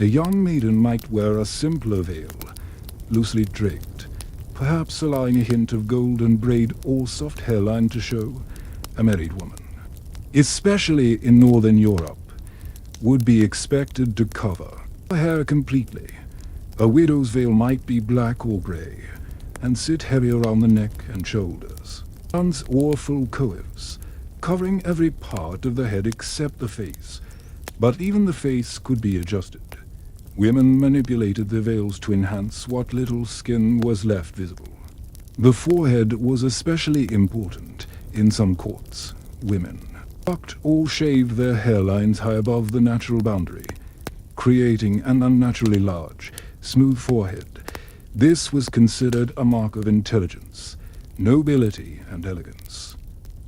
A young maiden might wear a simpler veil, loosely draped, perhaps allowing a hint of golden braid or soft hairline to show. A married woman, especially in Northern Europe, would be expected to cover her hair completely. A widow's veil might be black or grey, and sit heavy around the neck and shoulders. Nuns wore full coifs, covering every part of the head except the face, but even the face could be adjusted. Women manipulated their veils to enhance what little skin was left visible. The forehead was especially important in some courts. Women plucked or shaved their hairlines high above the natural boundary, creating an unnaturally large, smooth forehead. This was considered a mark of intelligence, nobility, and elegance.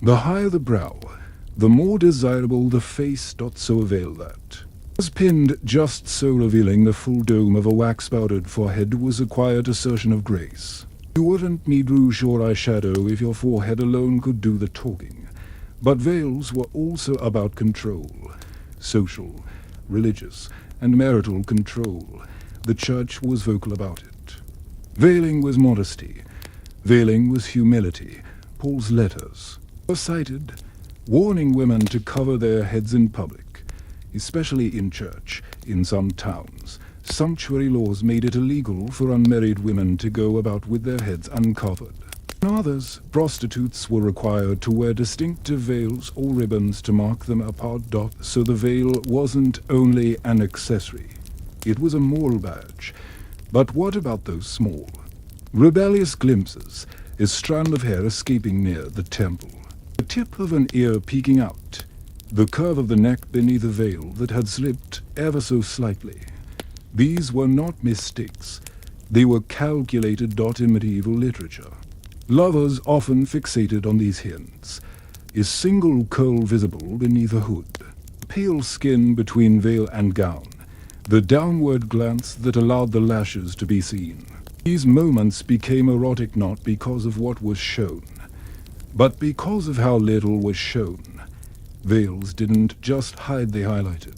The higher the brow, the more desirable the face. So a veil that was pinned just so, revealing the full dome of a wax-powdered forehead, was a quiet assertion of grace. You wouldn't need rouge or eyeshadow if your forehead alone could do the talking. But veils were also about control, social, religious, and marital control. The church was vocal about it. Veiling was modesty. Veiling was humility. Paul's letters were cited. warning women to cover their heads in public, especially in church. In some towns, sumptuary laws made it illegal for unmarried women to go about with their heads uncovered. In others, prostitutes were required to wear distinctive veils or ribbons to mark them apart. So the veil wasn't only an accessory, it was a moral badge. But what about those small, rebellious glimpses? A strand of hair escaping near the temple, the tip of an ear peeking out, the curve of the neck beneath a veil that had slipped ever so slightly. These were not mistakes, they were calculated. In medieval literature, lovers often fixated on these hints: a single curl visible beneath a hood, pale skin between veil and gown, the downward glance that allowed the lashes to be seen. These moments became erotic not because of what was shown, but because of how little was shown. Veils didn't just hide, they highlighted.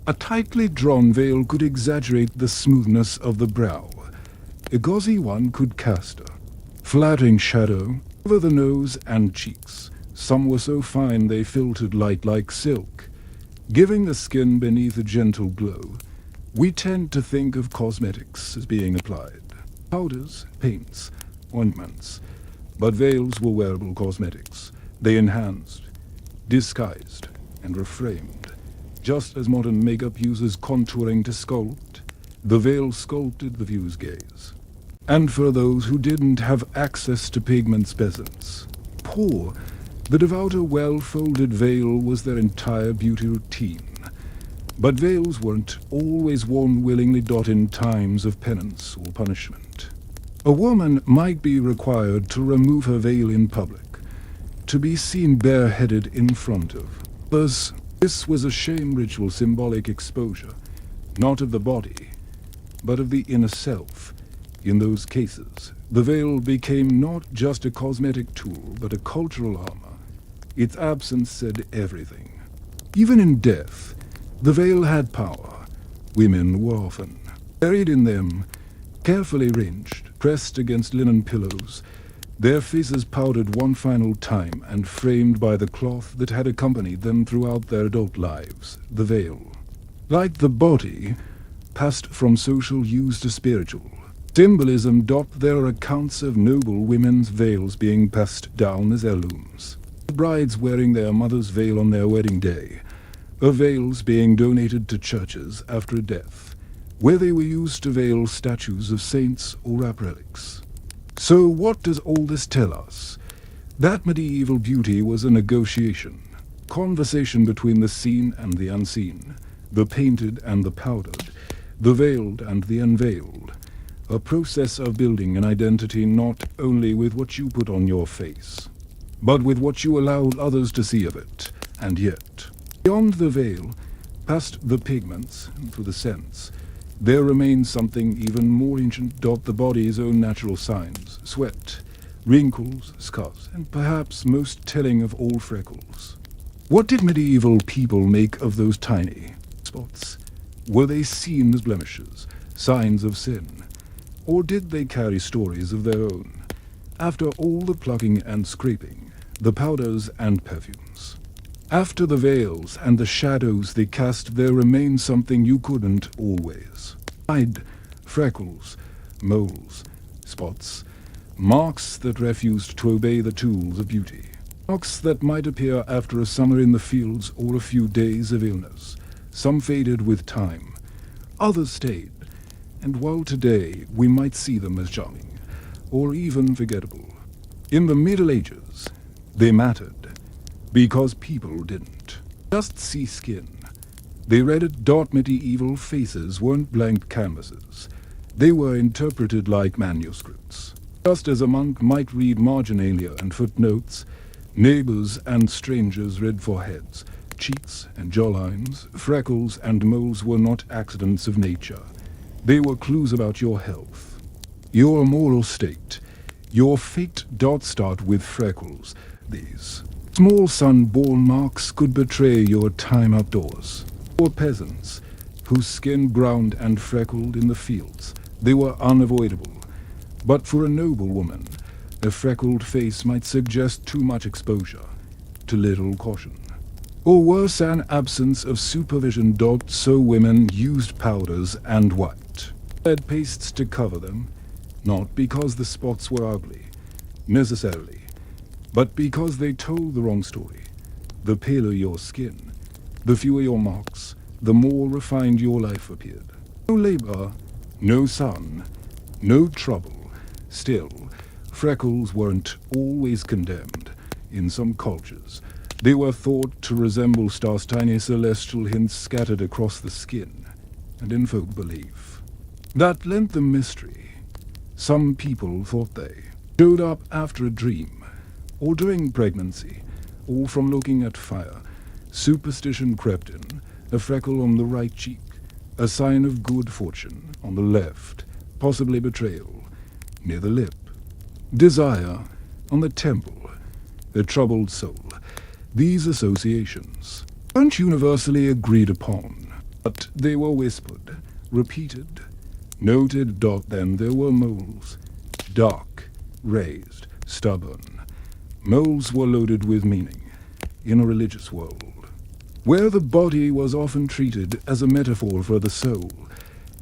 A tightly drawn veil could exaggerate the smoothness of the brow. A gauzy one could cast a flattering shadow over the nose and cheeks. Some were so fine they filtered light like silk, giving the skin beneath a gentle glow. We tend to think of cosmetics as being applied: powders, paints, ointments. But veils were wearable cosmetics. They enhanced, disguised, and reframed. Just as modern makeup uses contouring to sculpt, the veil sculpted the viewer's gaze. And for those who didn't have access to pigments, peasants, poor, the devout, well-folded veil was their entire beauty routine. But veils weren't always worn willingly. In times of penance or punishment, a woman might be required to remove her veil in public, to be seen bareheaded in front of others. This was a shame ritual, symbolic exposure, not of the body, but of the inner self. In those cases, the veil became not just a cosmetic tool, but a cultural armor. Its absence said everything. Even in death, the veil had power. Women were often buried in them, carefully arranged, pressed against linen pillows, their faces powdered one final time and framed by the cloth that had accompanied them throughout their adult lives. The veil, like the body, passed from social use to spiritual symbolism. There are accounts of noble women's veils being passed down as heirlooms, brides wearing their mother's veil on their wedding day, of veils being donated to churches after a death, where they were used to veil statues of saints or relics. So what does all this tell us? That medieval beauty was a negotiation, conversation between the seen and the unseen, the painted and the powdered, the veiled and the unveiled, a process of building an identity not only with what you put on your face, but with what you allow others to see of it. And yet, beyond the veil, past the pigments and through the sense, there remains something even more ancient. The body's own natural signs: sweat, wrinkles, scars, and perhaps most telling of all, freckles. What did medieval people make of those tiny spots? Were they seen as blemishes, signs of sin? Or did they carry stories of their own? After all the plucking and scraping, the powders and perfumes, after the veils and the shadows they cast, there remained something you couldn't always hide: freckles, moles, spots, marks that refused to obey the tools of beauty, marks that might appear after a summer in the fields or a few days of illness. Some faded with time, others stayed, and while today we might see them as charming or even forgettable, in the Middle Ages they mattered. Because people didn't just see skin, they read it. Medieval faces weren't blank canvases. They were interpreted like manuscripts. Just as a monk might read marginalia and footnotes, neighbors and strangers read foreheads, cheeks and jawlines. Freckles and moles were not accidents of nature. They were clues about your health, your moral state, your fate. Start with freckles. These small sun-born marks could betray your time outdoors. For peasants, whose skin browned and freckled in the fields, they were unavoidable. But for a noble woman, a freckled face might suggest too much exposure. to little caution. Or worse, an absence of supervision. So women used powders and white lead pastes to cover them, not because the spots were ugly, necessarily, but because they told the wrong story. The paler your skin, the fewer your marks, the more refined your life appeared. No labor, no sun, no trouble. Still, freckles weren't always condemned. In some cultures, they were thought to resemble stars, tiny celestial hints scattered across the skin, and in folk belief. That lent them mystery. Some people thought they showed up after a dream, or during pregnancy, or from looking at fire. Superstition crept in, a freckle on the right cheek, a sign of good fortune on the left, possibly betrayal, near the lip. Desire on the temple, a troubled soul. These associations weren't universally agreed upon, but they were whispered, repeated, noted. Then there were moles, dark, raised, stubborn. Moles were loaded with meaning in a religious world, where the body was often treated as a metaphor for the soul.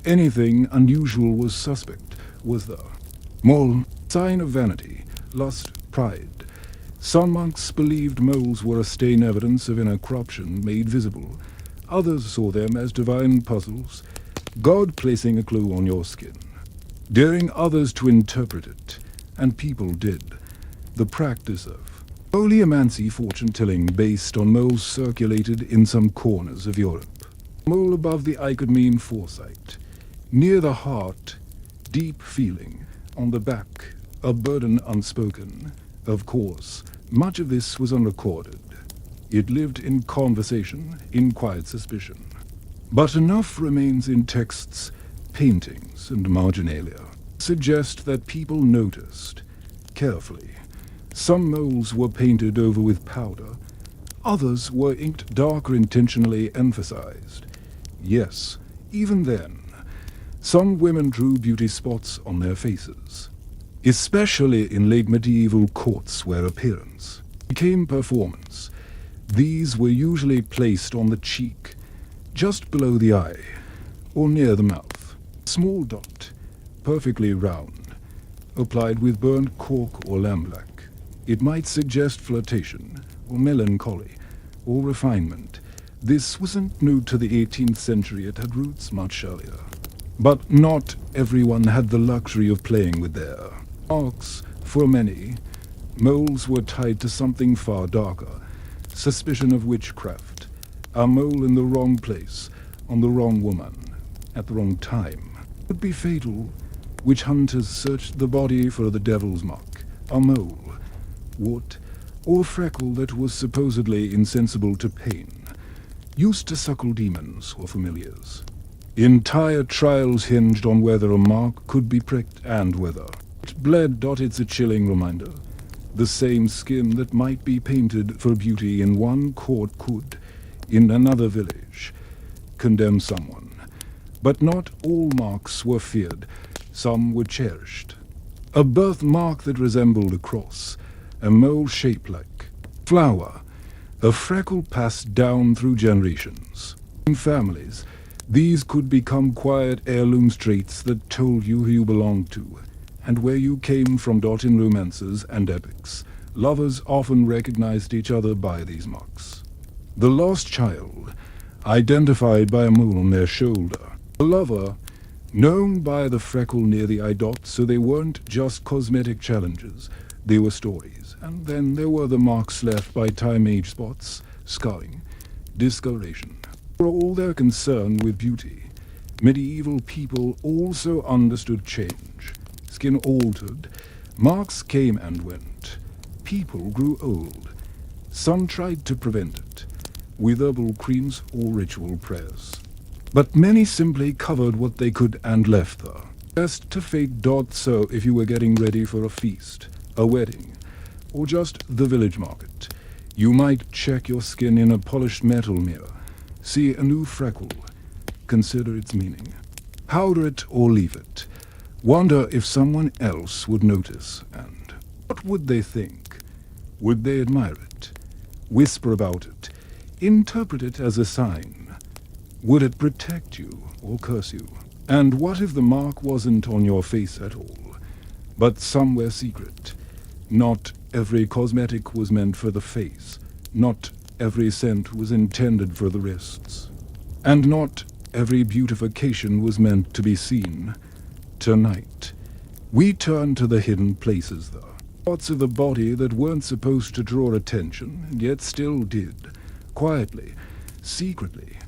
Anything unusual was suspect, was the mole, sign of vanity, lust, pride. Some monks believed moles were a stain, evidence of inner corruption made visible. Others saw them as divine puzzles, God placing a clue on your skin, daring others to interpret it, and people did. The practice of oleomancy, fortune-telling based on moles, circulated in some corners of Europe. A mole above the eye could mean foresight. Near the heart, deep feeling. On the back, a burden unspoken. Of course, much of this was unrecorded. It lived in conversation, in quiet suspicion. But enough remains in texts, paintings, and marginalia suggest that people noticed carefully. Some moles were painted over with powder. Others were inked darker, intentionally emphasized. Yes, even then, some women drew beauty spots on their faces, especially in late medieval courts where appearance became performance. These were usually placed on the cheek, just below the eye, or near the mouth. Small dot, perfectly round, applied with burnt cork or lampblack. It might suggest flirtation, or melancholy, or refinement. This wasn't new to the 18th century, it had roots much earlier. But not everyone had the luxury of playing with their marks. For many, moles were tied to something far darker, suspicion of witchcraft. A mole in the wrong place, on the wrong woman, at the wrong time, would be fatal. Witch hunters searched the body for the devil's mark, a mole, wart, or freckle that was supposedly insensible to pain, used to suckle demons or familiars. Entire trials hinged on whether a mark could be pricked and whether it bled. It's a chilling reminder. The same skin that might be painted for beauty in one court could, in another village, condemn someone. But not all marks were feared. Some were cherished. A birthmark that resembled a cross, a mole shaped like flower, a freckle passed down through generations. In families, these could become quiet heirlooms, traits that told you who you belonged to and where you came from. In romances and epics, lovers often recognized each other by these marks. The lost child, identified by a mole on their shoulder. The lover, known by the freckle near the eye. So they weren't just cosmetic challenges, they were stories. And then there were the marks left by time, age, spots, scarring, discoloration. For all their concern with beauty, medieval people also understood change. Skin altered, marks came and went. People grew old. Some tried to prevent it, with herbal creams or ritual prayers. But many simply covered what they could and left there, just to fade. So if you were getting ready for a feast, a wedding, or just the village market, you might check your skin in a polished metal mirror. See a new freckle, consider its meaning. Powder it or leave it. Wonder if someone else would notice, and what would they think? Would they admire it? whisper about it, interpret it as a sign. Would it protect you or curse you? And what if the mark wasn't on your face at all, but somewhere secret? Not every cosmetic was meant for the face, not every scent was intended for the wrists, and not every beautification was meant to be seen. Tonight, we turn to the hidden places, though. Parts of the body that weren't supposed to draw attention, and yet still did. Quietly, secretly.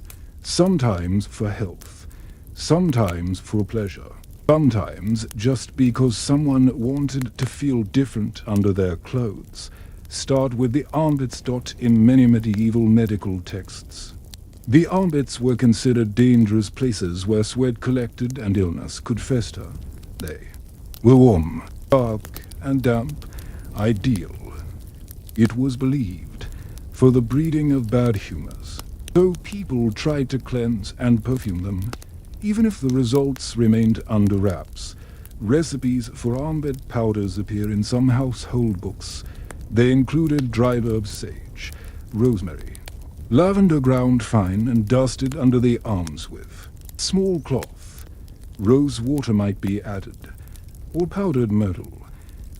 Sometimes for health. Sometimes for pleasure. Sometimes just because someone wanted to feel different under their clothes. Start with the armpits. In many medieval medical texts, the armpits were considered dangerous places where sweat collected and illness could fester. They were warm, dark, and damp, ideal, it was believed, for the breeding of bad humors. So people tried to cleanse and perfume them, even if the results remained under wraps. Recipes for armpit powders appear in some household books. They included dried herb sage, rosemary, lavender ground fine and dusted under the arms with small cloth. Rose water might be added, or powdered myrtle.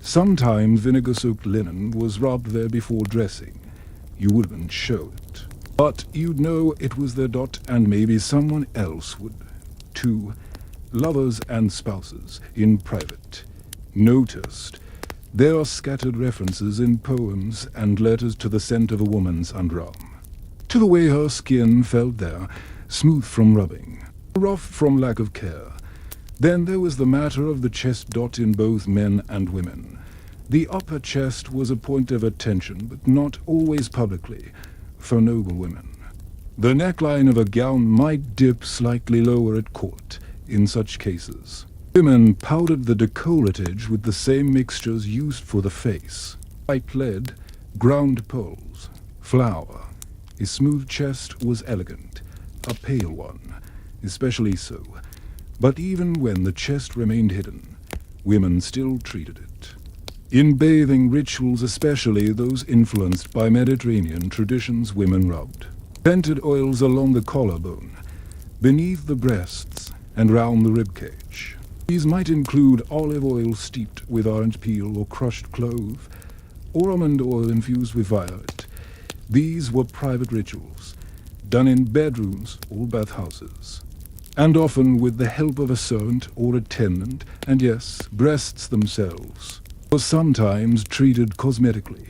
Sometimes vinegar-soaked linen was rubbed there before dressing. You wouldn't show it, but you'd know it was there. And maybe someone else would, too. Lovers and spouses, in private, noticed. There are scattered references in poems and letters to the scent of a woman's underarm, to the way her skin felt there, smooth from rubbing, rough from lack of care. Then there was the matter of the chest. In both men and women, the upper chest was a point of attention, but not always publicly, for noble women. The neckline of a gown might dip slightly lower at court. In such cases, women powdered the décolletage with the same mixtures used for the face: white lead, ground pearls, flour. A smooth chest was elegant, a pale one especially so. But even when the chest remained hidden, women still treated it. In bathing rituals, especially those influenced by Mediterranean traditions, women rubbed scented oils along the collarbone, beneath the breasts, and round the ribcage. These might include olive oil steeped with orange peel or crushed clove, or almond oil infused with violet. These were private rituals, done in bedrooms or bathhouses, and often with the help of a servant or attendant, and yes, breasts themselves were sometimes treated cosmetically.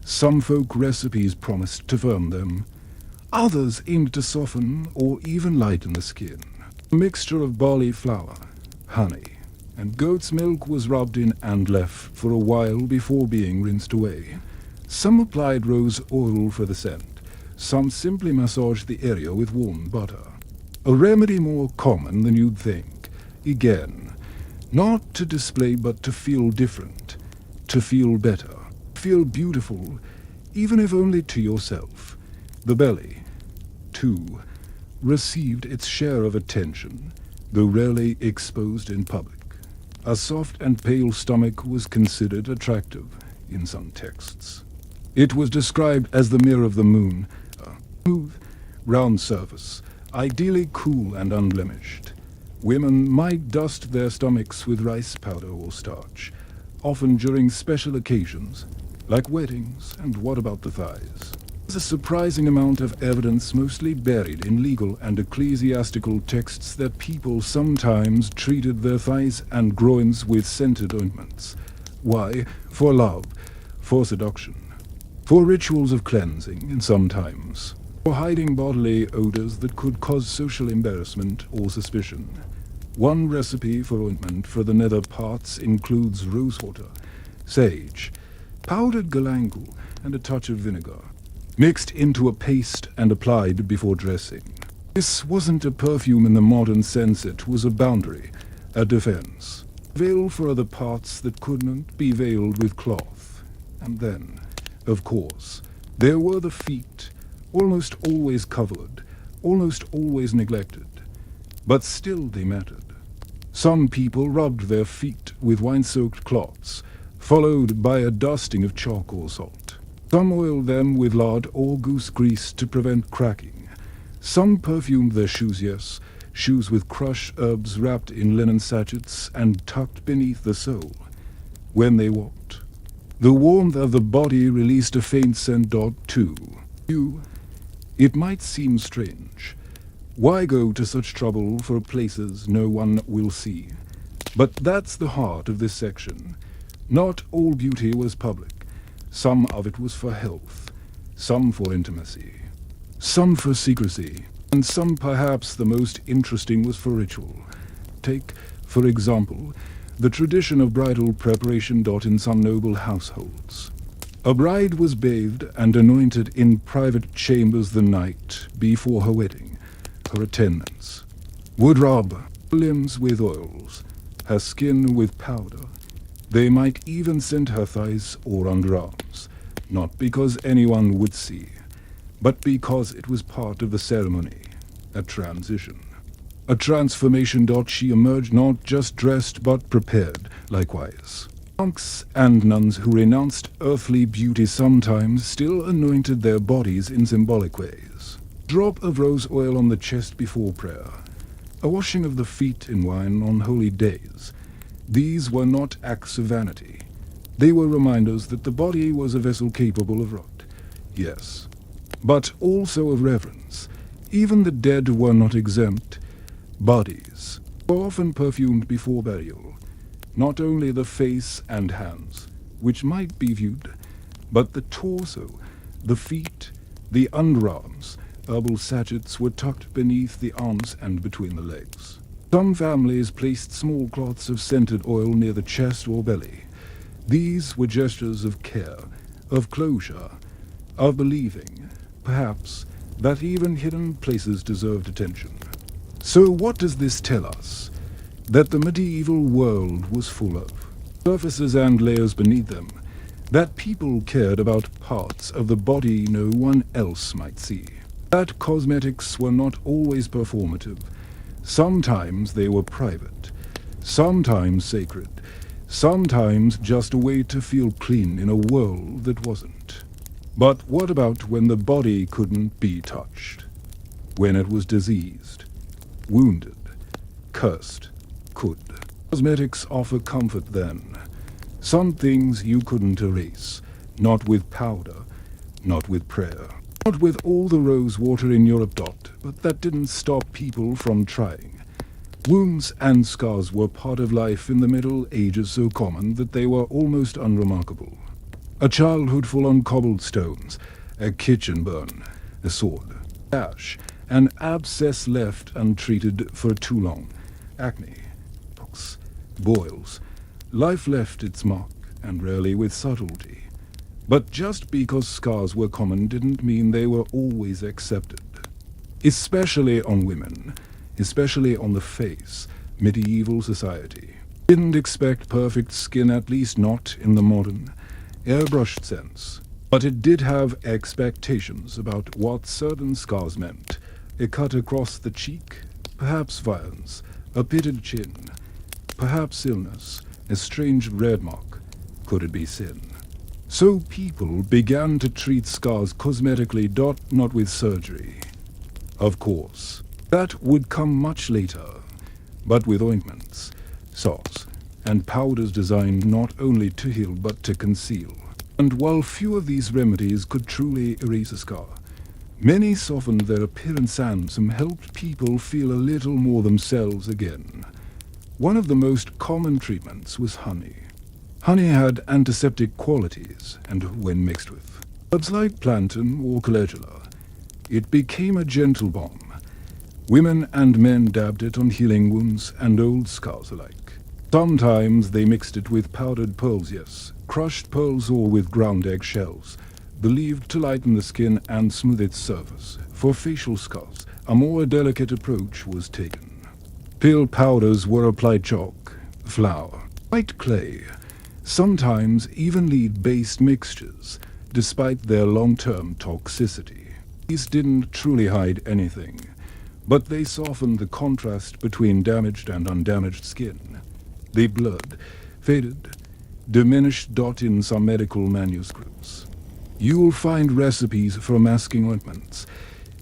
Some folk recipes promised to firm them. Others aimed to soften or even lighten the skin. A mixture of barley flour, honey, and goat's milk was rubbed in and left for a while before being rinsed away. Some applied rose oil for the scent. Some simply massaged the area with warm butter. A remedy more common than you'd think. Again, not to display but to feel different, to feel better, feel beautiful, even if only to yourself. The belly, too, received its share of attention, though rarely exposed in public. A soft and pale stomach was considered attractive in some texts. It was described as the mirror of the moon, a smooth, round surface, ideally cool and unblemished. Women might dust their stomachs with rice powder or starch, often during special occasions, like weddings. And what about the thighs? There's a surprising amount of evidence, mostly buried in legal and ecclesiastical texts, that people sometimes treated their thighs and groins with scented ointments. Why? For love, for seduction, for rituals of cleansing, and sometimes for hiding bodily odors that could cause social embarrassment or suspicion. One recipe for ointment for the nether parts includes rosewater, sage, powdered galangal, and a touch of vinegar, mixed into a paste and applied before dressing. This wasn't a perfume in the modern sense, it was a boundary, a defense. Veil for other parts that couldn't be veiled with cloth. And then, of course, there were the feet, almost always covered, almost always neglected. But still they mattered. Some people rubbed their feet with wine-soaked cloths, followed by a dusting of chalk or salt. Some oiled them with lard or goose grease to prevent cracking. Some perfumed their shoes, yes, shoes with crushed herbs wrapped in linen sachets and tucked beneath the sole. When they walked, the warmth of the body released a faint scent too. It might seem strange. Why go to such trouble for places no one will see? But that's the heart of this section. Not all beauty was public. Some of it was for health, some for intimacy, some for secrecy, and some, perhaps the most interesting, was for ritual. Take, for example, the tradition of bridal preparation in some noble households. A bride was bathed and anointed in private chambers the night before her wedding. Her attendants would rub her limbs with oils, her skin with powder. They might even scent her thighs or underarms, not because anyone would see, but because it was part of the ceremony, a transition. A transformation. She emerged not just dressed but prepared, likewise. Monks and nuns who renounced earthly beauty sometimes still anointed their bodies in symbolic ways. Drop of rose oil on the chest before prayer, a washing of the feet in wine on holy days. These were not acts of vanity. They were reminders that the body was a vessel capable of rot, yes, but also of reverence. Even the dead were not exempt. Bodies were often perfumed before burial. Not only the face and hands, which might be viewed, but the torso, the feet, the underarms. Herbal sachets were tucked beneath the arms and between the legs. Some families placed small cloths of scented oil near the chest or belly. These were gestures of care, of closure, of believing, perhaps, that even hidden places deserved attention. So what does this tell us? That the medieval world was full of surfaces and layers beneath them, that people cared about parts of the body no one else might see, that cosmetics were not always performative. Sometimes they were private, sometimes sacred, sometimes just a way to feel clean in a world that wasn't. But what about when the body couldn't be touched? When it was diseased, wounded, cursed? Could cosmetics offer comfort then? Some things you couldn't erase, not with powder, not with prayer, not with all the rose water in Europe. But that didn't stop people from trying. Wounds and scars were part of life in the Middle Ages, so common that they were almost unremarkable. A childhood full on cobblestones, a kitchen burn, a sword, ash, an abscess left untreated for too long, acne, boils. Life left its mark, and rarely with subtlety. But just because scars were common didn't mean they were always accepted. Especially on women, especially on the face, medieval society didn't expect perfect skin, at least not in the modern, airbrushed sense. But it did have expectations about what certain scars meant. A cut across the cheek, perhaps violence, a pitted chin, perhaps illness, a strange red mark. Could it be sin? So people began to treat scars cosmetically, not with surgery. Of course, that would come much later, but with ointments, salts, and powders designed not only to heal but to conceal. And while few of these remedies could truly erase a scar, many softened their appearance and some helped people feel a little more themselves again. One of the most common treatments was honey. Honey had antiseptic qualities, and when mixed with herbs like plantain or calendula, it became a gentle balm. Women and men dabbed it on healing wounds and old scars alike. Sometimes they mixed it with powdered pearls, yes, crushed pearls, or with ground egg shells, believed to lighten the skin and smooth its surface. For facial scars, a more delicate approach was taken. Pill powders were applied chalk, flour, white clay, sometimes even lead-based mixtures, despite their long-term toxicity. These didn't truly hide anything, but they softened the contrast between damaged and undamaged skin. They blurred, faded, diminished in some medical manuscripts. You'll find recipes for masking ointments.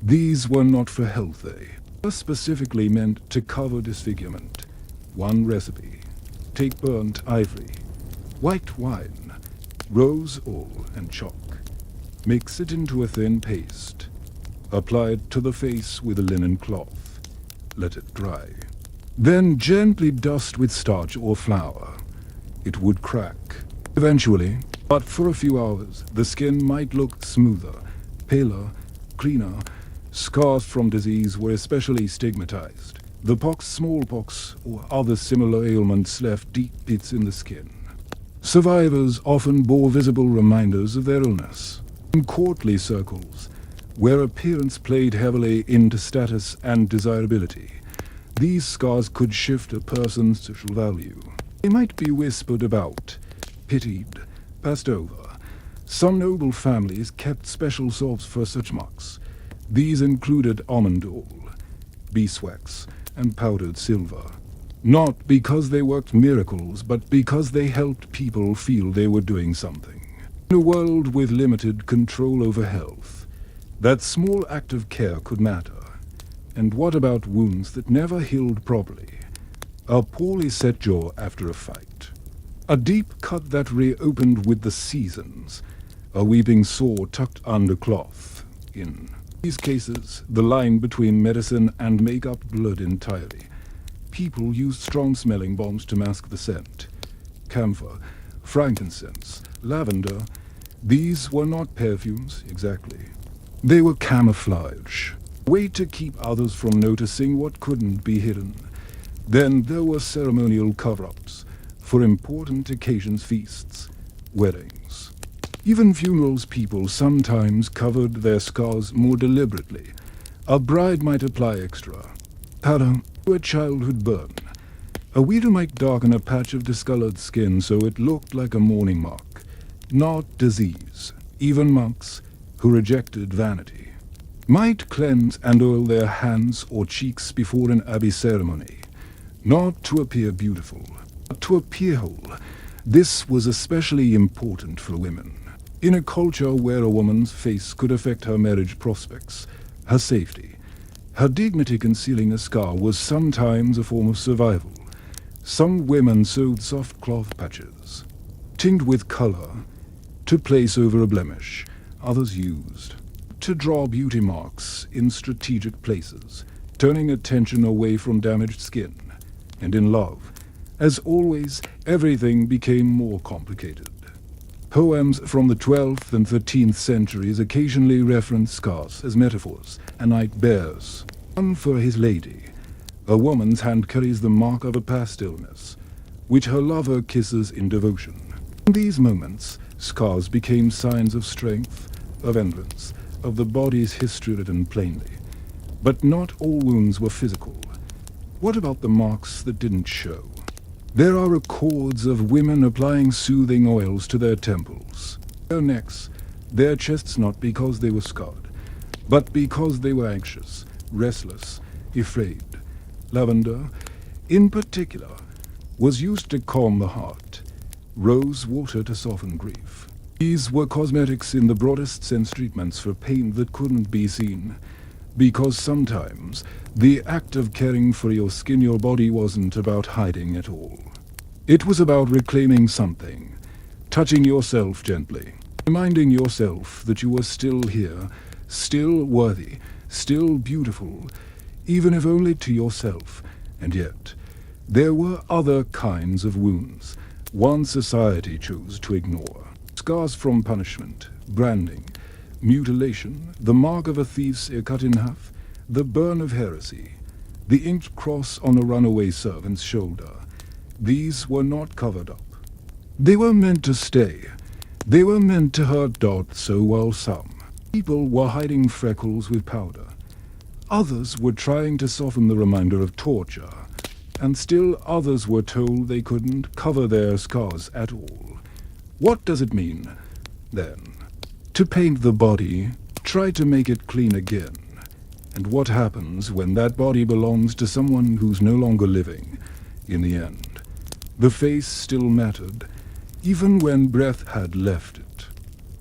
These were not for health, they were specifically meant to cover disfigurement. One recipe. Take burnt ivory, white wine, rose oil and chalk. Mix it into a thin paste. Apply it to the face with a linen cloth. Let it dry. Then gently dust with starch or flour. It would crack eventually, but for a few hours the skin might look smoother, paler, cleaner. Scars from disease were especially stigmatized. The pox, smallpox, or other similar ailments left deep pits in the skin. Survivors often bore visible reminders of their illness. In courtly circles, where appearance played heavily into status and desirability, these scars could shift a person's social value. They might be whispered about, pitied, passed over. Some noble families kept special salves for such marks. These included almond oil, beeswax, and powdered silver. Not because they worked miracles, but because they helped people feel they were doing something. In a world with limited control over health, that small act of care could matter. And what about wounds that never healed properly? A poorly set jaw after a fight. A deep cut that reopened with the seasons. A weeping sore tucked under cloth. In these cases, the line between medicine and makeup blurred entirely. People used strong-smelling bombs to mask the scent. Camphor, frankincense, lavender. These were not perfumes, exactly. They were camouflage. A way to keep others from noticing what couldn't be hidden. Then there were ceremonial cover-ups for important occasions, feasts, weddings. Even funerals, people sometimes covered their scars more deliberately. A bride might apply extra powder to a childhood burn. A widow might darken a patch of discolored skin so it looked like a mourning mark, not disease. Even monks, who rejected vanity, might cleanse and oil their hands or cheeks before an abbey ceremony, not to appear beautiful, but to appear whole. This was especially important for women. In a culture where a woman's face could affect her marriage prospects, her safety, her dignity, concealing a scar was sometimes a form of survival. Some women sewed soft cloth patches, tinged with color, to place over a blemish. Others used to draw beauty marks in strategic places, turning attention away from damaged skin. And in love, as always, everything became more complicated. Poems from the 12th and 13th centuries occasionally reference scars as metaphors. A knight bears one for his lady. A woman's hand carries the mark of a past illness, which her lover kisses in devotion. In these moments, scars became signs of strength, of endurance, of the body's history written plainly. But not all wounds were physical. What about the marks that didn't show? There are records of women applying soothing oils to their temples, their necks, their chests, not because they were scarred, but because they were anxious, restless, afraid. Lavender, in particular, was used to calm the heart, rose water to soften grief. These were cosmetics in the broadest sense, treatments for pain that couldn't be seen, because sometimes the act of caring for your skin, your body, wasn't about hiding at all. It was about reclaiming something, touching yourself gently, reminding yourself that you were still here, still worthy, still beautiful, even if only to yourself. And yet, there were other kinds of wounds one society chose to ignore. Scars from punishment, branding, mutilation, the mark of a thief's ear cut in half, the burn of heresy, the inked cross on a runaway servant's shoulder. These were not covered up. They were meant to stay. They were meant to hurt. So while some people were hiding freckles with powder, others were trying to soften the reminder of torture, and still others were told they couldn't cover their scars at all. What does it mean, then, to paint the body, try to make it clean again? And what happens when that body belongs to someone who's no longer living? In the end, the face still mattered, even when breath had left it.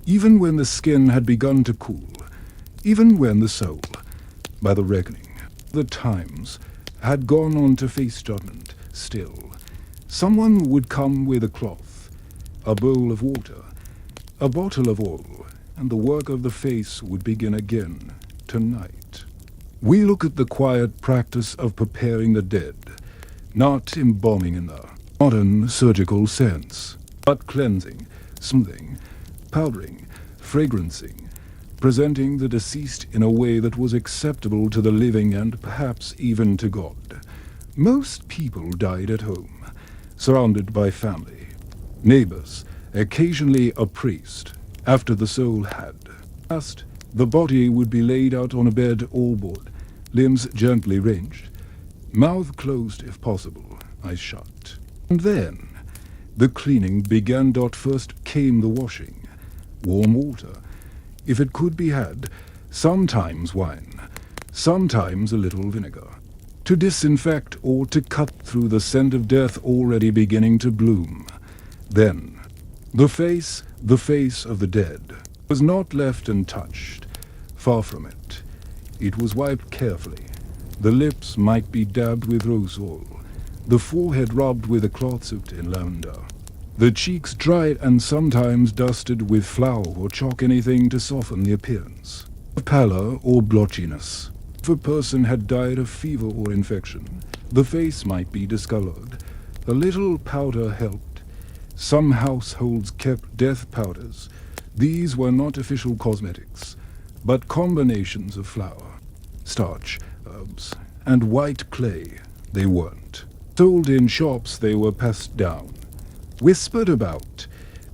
even when the skin had begun to cool, even when the soul, by the reckoning, the times, had gone on to face judgment, still, someone would come with a cloth, a bowl of water, a bottle of oil, and the work of the face would begin again, tonight. We look at the quiet practice of preparing the dead, not embalming in the modern surgical sense, but cleansing, smoothing, powdering, fragrancing, presenting the deceased in a way that was acceptable to the living and perhaps even to God. Most people died at home, surrounded by family, neighbors, occasionally a priest. After the soul had passed, the body would be laid out on a bed all board, limbs gently ranged, mouth closed if possible, eyes shut. And then the cleaning began. First came the washing, warm water, if it could be had, sometimes wine, sometimes a little vinegar, to disinfect or to cut through the scent of death already beginning to bloom. Then the face of the dead, was not left untouched. Far from it. It was wiped carefully. The lips might be dabbed with rose oil, the forehead rubbed with a cloth soaked in lavender, the cheeks dried and sometimes dusted with flour or chalk, anything to soften the appearance of pallor or blotchiness. If a person had died of fever or infection, the face might be discolored. A little powder helped. Some households kept death powders. These were not official cosmetics, but combinations of flour, starch, herbs, and white clay. They weren't sold in shops, they were passed down, whispered about,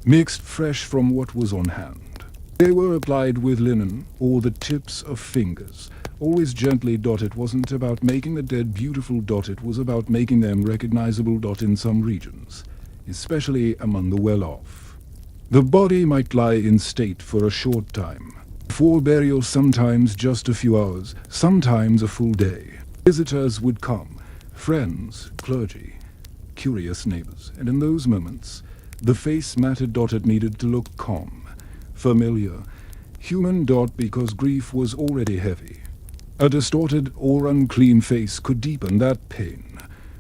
mixed fresh from what was on hand. They were applied with linen or the tips of fingers, always gently. It wasn't about making the dead beautiful. It was about making them recognizable. In some regions, especially among the well-off, the body might lie in state for a short time, before burial, sometimes just a few hours, sometimes a full day. Visitors would come, friends, clergy, curious neighbors, and in those moments, the face mattered. It needed to look calm, familiar, human. Because grief was already heavy. A distorted or unclean face could deepen that pain.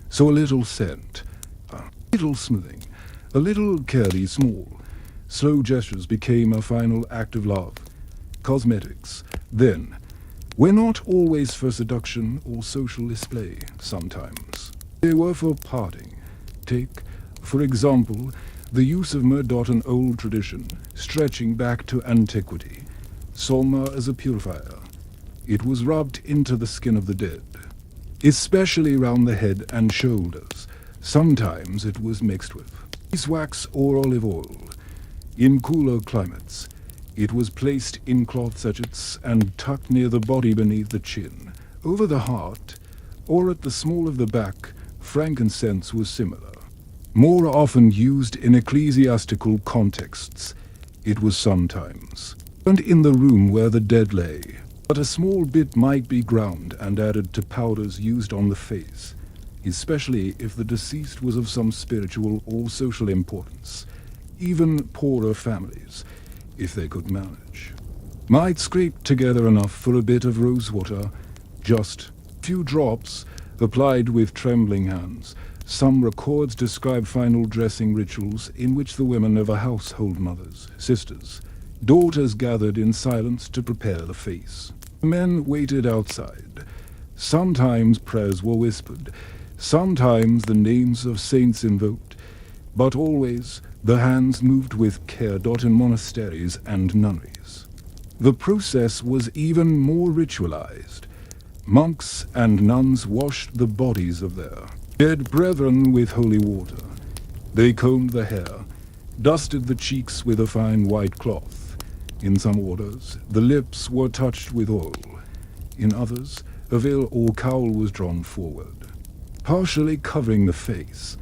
So a little scent, a little smoothing, a little care. These small, slow gestures became a final act of love. Cosmetics, then, were not always for seduction or social display. Sometimes they were for parting. Take, for example, the use of myrrh. An old tradition, stretching back to antiquity, saw myrrh as a purifier. It was rubbed into the skin of the dead, especially round the head and shoulders. Sometimes it was mixed with beeswax or olive oil. In cooler climates, it was placed in cloth sachets and tucked near the body beneath the chin, over the heart, or at the small of the back. Frankincense was similar, more often used in ecclesiastical contexts. It was sometimes burned in the room where the dead lay, but a small bit might be ground and added to powders used on the face, especially if the deceased was of some spiritual or social importance. Even poorer families, if they could manage, might scrape together enough for a bit of rose water, just a few drops, applied with trembling hands. Some records describe final dressing rituals in which the women of a household, mothers, sisters, daughters, gathered in silence to prepare the face. The men waited outside. Sometimes prayers were whispered, sometimes the names of saints invoked, but always the hands moved with care. In monasteries and nunneries, the process was even more ritualized. Monks and nuns washed the bodies of their dead brethren with holy water. They combed the hair, dusted the cheeks with a fine white cloth. In some orders, the lips were touched with oil. In others, a veil or cowl was drawn forward, partially covering the face.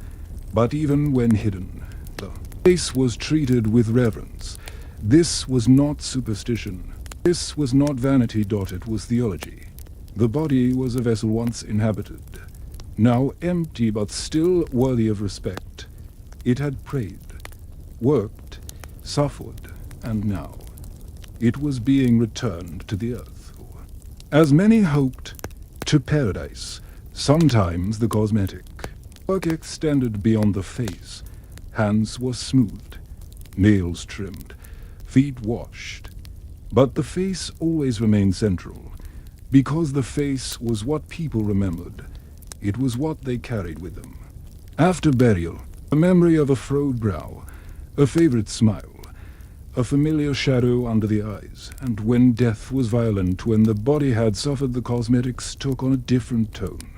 But even when hidden, the face was treated with reverence. This was not superstition. This was not vanity. It was theology. The body was a vessel once inhabited, now empty but still worthy of respect. It had prayed, worked, suffered, and now It was being returned to the earth. As many hoped, to paradise. Sometimes the cosmetic work extended beyond the face. Hands were smoothed, nails trimmed, feet washed. But the face always remained central, because the face was what people remembered. It was what they carried with them. After burial, a memory of a furrowed brow, a favorite smile, a familiar shadow under the eyes, and when death was violent, when the body had suffered, the cosmetics took on a different tone.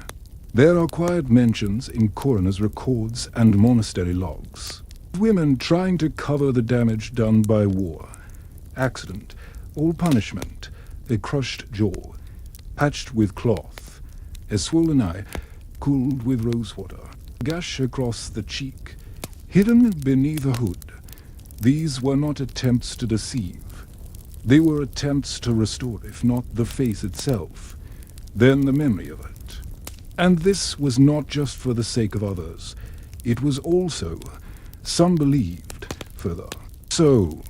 There are quiet mentions in coroner's records and monastery logs. Women trying to cover the damage done by war, accident, or punishment, a crushed jaw, patched with cloth, a swollen eye, cooled with rosewater, gash across the cheek, hidden beneath a hood. These were not attempts to deceive. They were attempts to restore, if not the face itself, then the memory of it. And this was not just for the sake of others. It was also, some believed, for the soul,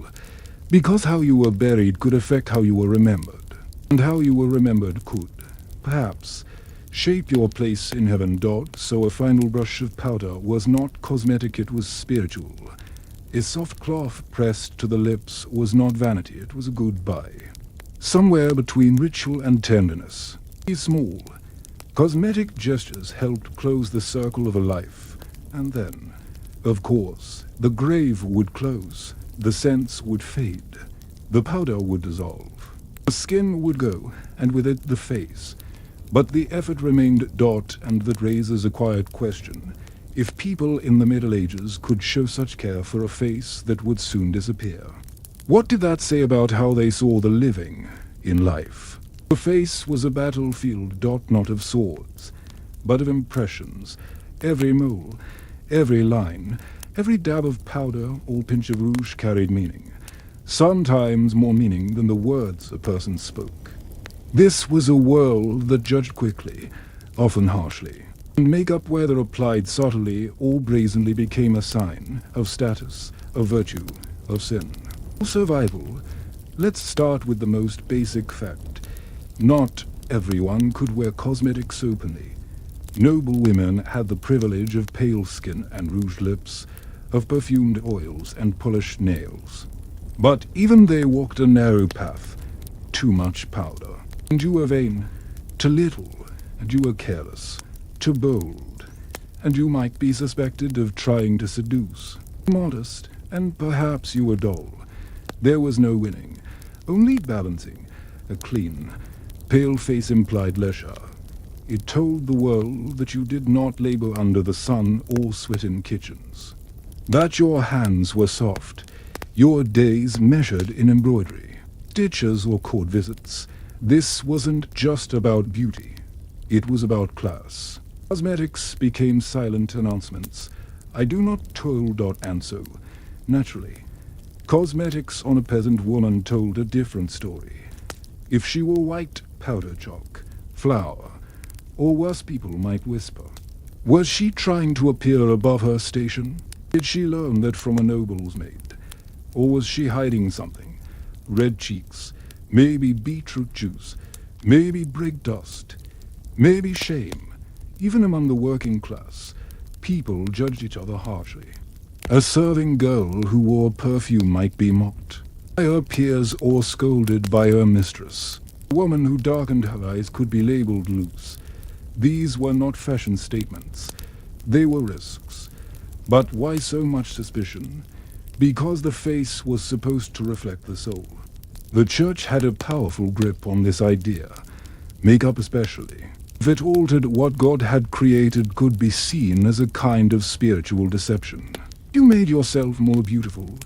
because how you were buried could affect how you were remembered, and how you were remembered could, perhaps, shape your place in heaven. So a final brush of powder was not cosmetic, it was spiritual. A soft cloth pressed to the lips was not vanity, it was a goodbye. Somewhere between ritual and tenderness, these small, cosmetic gestures helped close the circle of a life. And then, of course, the grave would close, the scents would fade, the powder would dissolve, the skin would go, and with it the face. But the effort remained. And that raises a quiet question. If people in the Middle Ages could show such care for a face that would soon disappear, what did that say about how they saw the living in life? The face was a battlefield. Not of swords, but of impressions. Every mole, every line, every dab of powder or pinch of rouge carried meaning, sometimes more meaning than the words a person spoke. This was a world that judged quickly, often harshly, and makeup, whether applied subtly or brazenly, became a sign of status, of virtue, of sin. For survival, let's start with the most basic fact. Not everyone could wear cosmetics openly. Noble women had the privilege of pale skin and rouged lips, of perfumed oils and polished nails. But even they walked a narrow path. Too much powder, and you were vain. Too little, and you were careless. Too bold, and you might be suspected of trying to seduce. Modest, and perhaps you were dull. There was no winning, only balancing. A clean, pale face implied leisure. It told the world that you did not labor under the sun or sweat in kitchens, that your hands were soft, your days measured in embroidery, stitches or court visits. This wasn't just about beauty, it was about class. Cosmetics became silent announcements. I do not toil. And so, naturally, cosmetics on a peasant woman told a different story. If she wore white, powder chalk, flour, or worse, people might whisper, was she trying to appear above her station? Did she learn that from a noble's maid? Or was she hiding something? Red cheeks, maybe beetroot juice, maybe brick dust, maybe shame. Even among the working class, people judged each other harshly. A serving girl who wore perfume might be mocked by her peers or scolded by her mistress. A woman who darkened her eyes could be labeled loose. These were not fashion statements. They were risks. But why so much suspicion? Because the face was supposed to reflect the soul. The church had a powerful grip on this idea, makeup especially. If it altered what God had created, could be seen as a kind of spiritual deception. You made yourself more beautiful.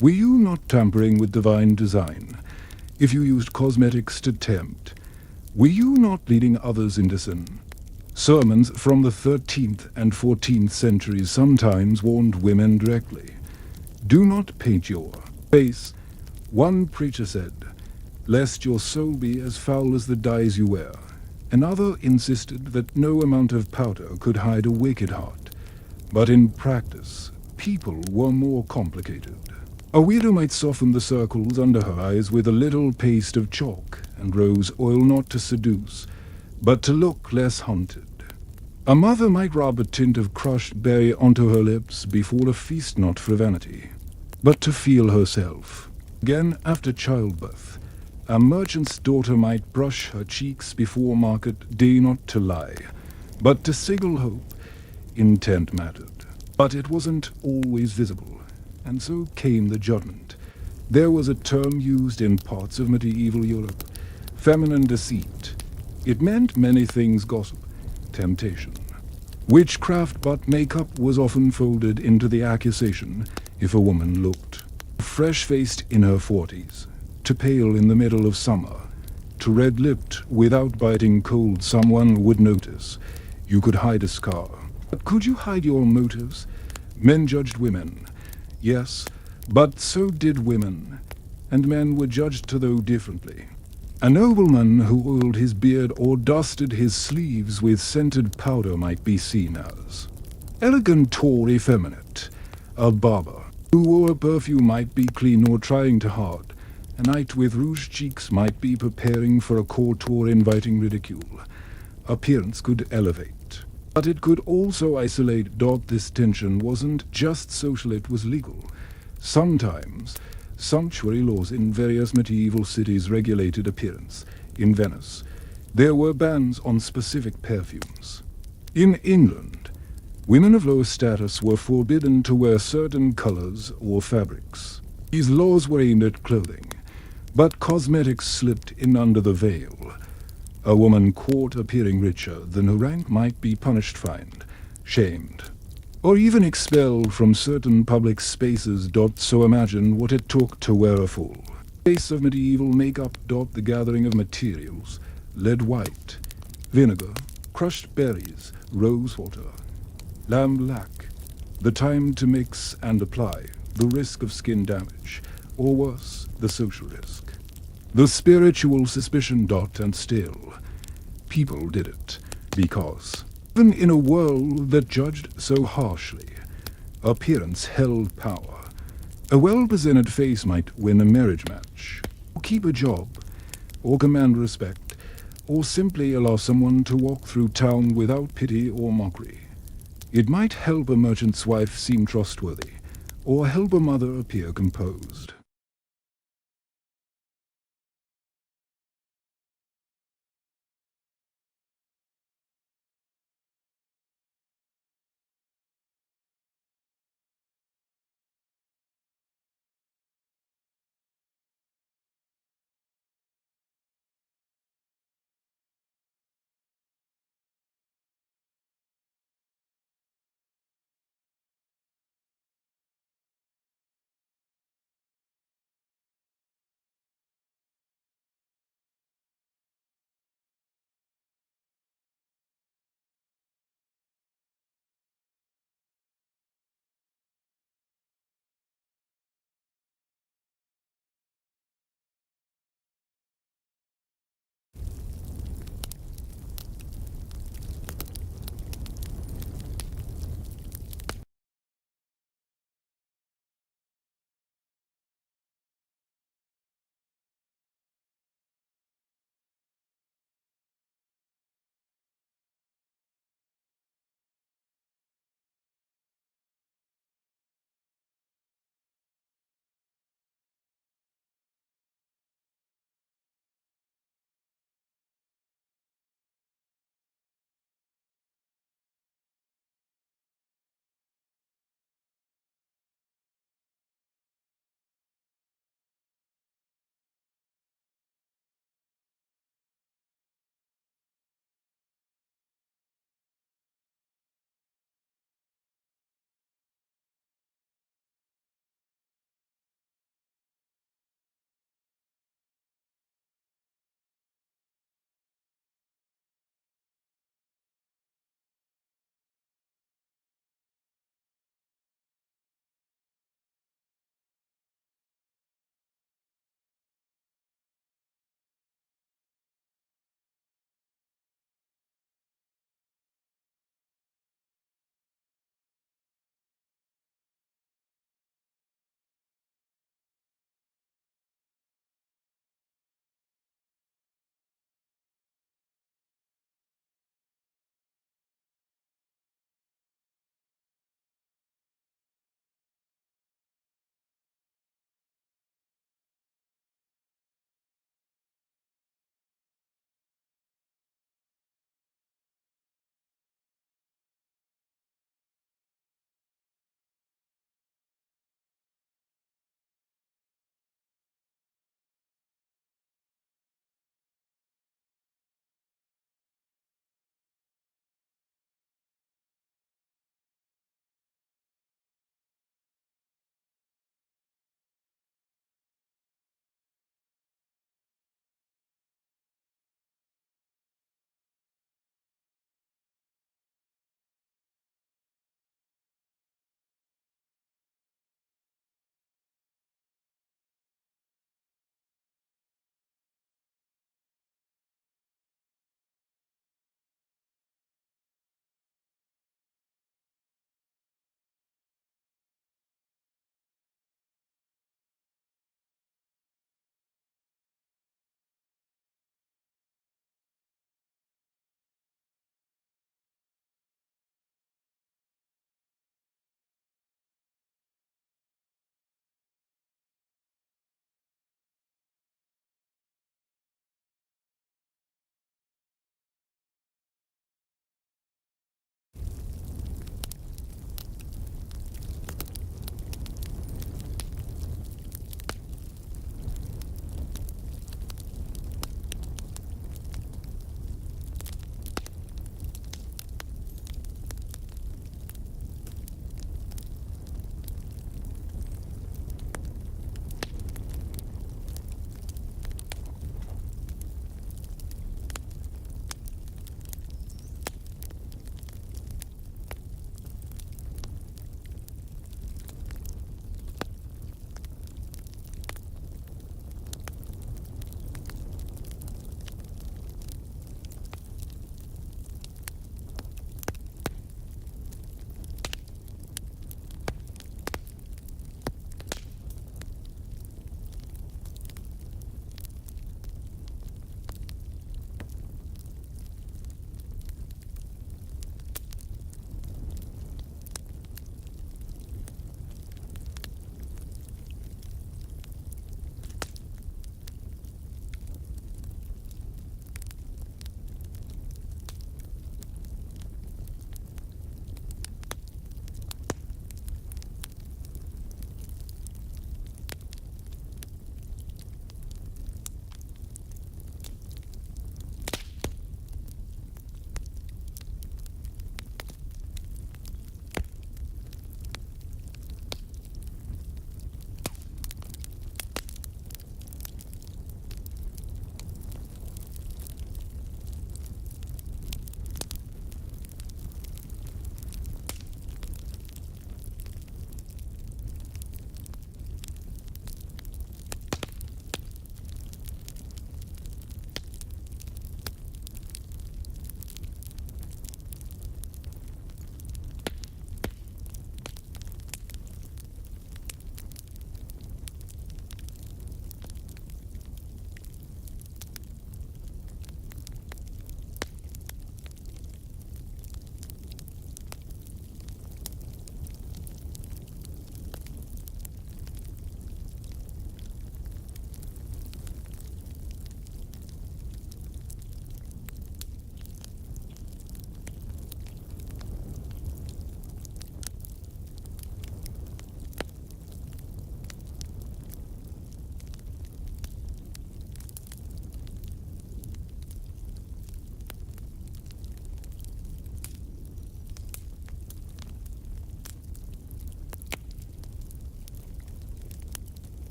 Were you not tampering with divine design? If you used cosmetics to tempt, were you not leading others into sin? Sermons from the 13th and 14th centuries sometimes warned women directly. Do not paint your face, one preacher said, lest your soul be as foul as the dyes you wear. Another insisted that no amount of powder could hide a wicked heart. But in practice, people were more complicated. A widow might soften the circles under her eyes with a little paste of chalk and rose oil, not to seduce, but to look less haunted. A mother might rub a tint of crushed berry onto her lips before a feast, not for vanity, but to feel herself. Again, after childbirth, a merchant's daughter might brush her cheeks before market day, not to lie, but to signal hope. Intent mattered, but it wasn't always visible, and so came the judgment. There was a term used in parts of medieval Europe, feminine deceit. It meant many things: gossip, temptation, witchcraft, but makeup was often folded into the accusation if a woman looked fresh-faced in her 40s, to pale in the middle of summer, to red-lipped without biting cold. Someone would notice. You could hide a scar, but could you hide your motives? Men judged women, yes, but so did women, and men were judged to though differently. A nobleman who oiled his beard or dusted his sleeves with scented powder might be seen as elegant or effeminate. A barber who wore perfume might be clean or trying too hard. A knight with rouged cheeks might be preparing for a court or inviting ridicule. Appearance could elevate, but it could also isolate. This tension wasn't just social, it was legal. Sometimes sumptuary laws in various medieval cities regulated appearance. In Venice, there were bans on specific perfumes. In England, women of low status were forbidden to wear certain colors or fabrics. These laws were aimed at clothing, but cosmetics slipped in under the veil. A woman caught appearing richer than her rank might be punished, fined, shamed, or even expelled from certain public spaces. So imagine what it took to wear a full face of medieval makeup. The gathering of materials: lead white, vinegar, crushed berries, rose water, lamb lac, the time to mix and apply, the risk of skin damage, or worse, the social risk, the spiritual suspicion. And still, people did it, because even in a world that judged so harshly, appearance held power. A well-presented face might win a marriage match, or keep a job, or command respect, or simply allow someone to walk through town without pity or mockery. It might help a merchant's wife seem trustworthy, or help a mother appear composed.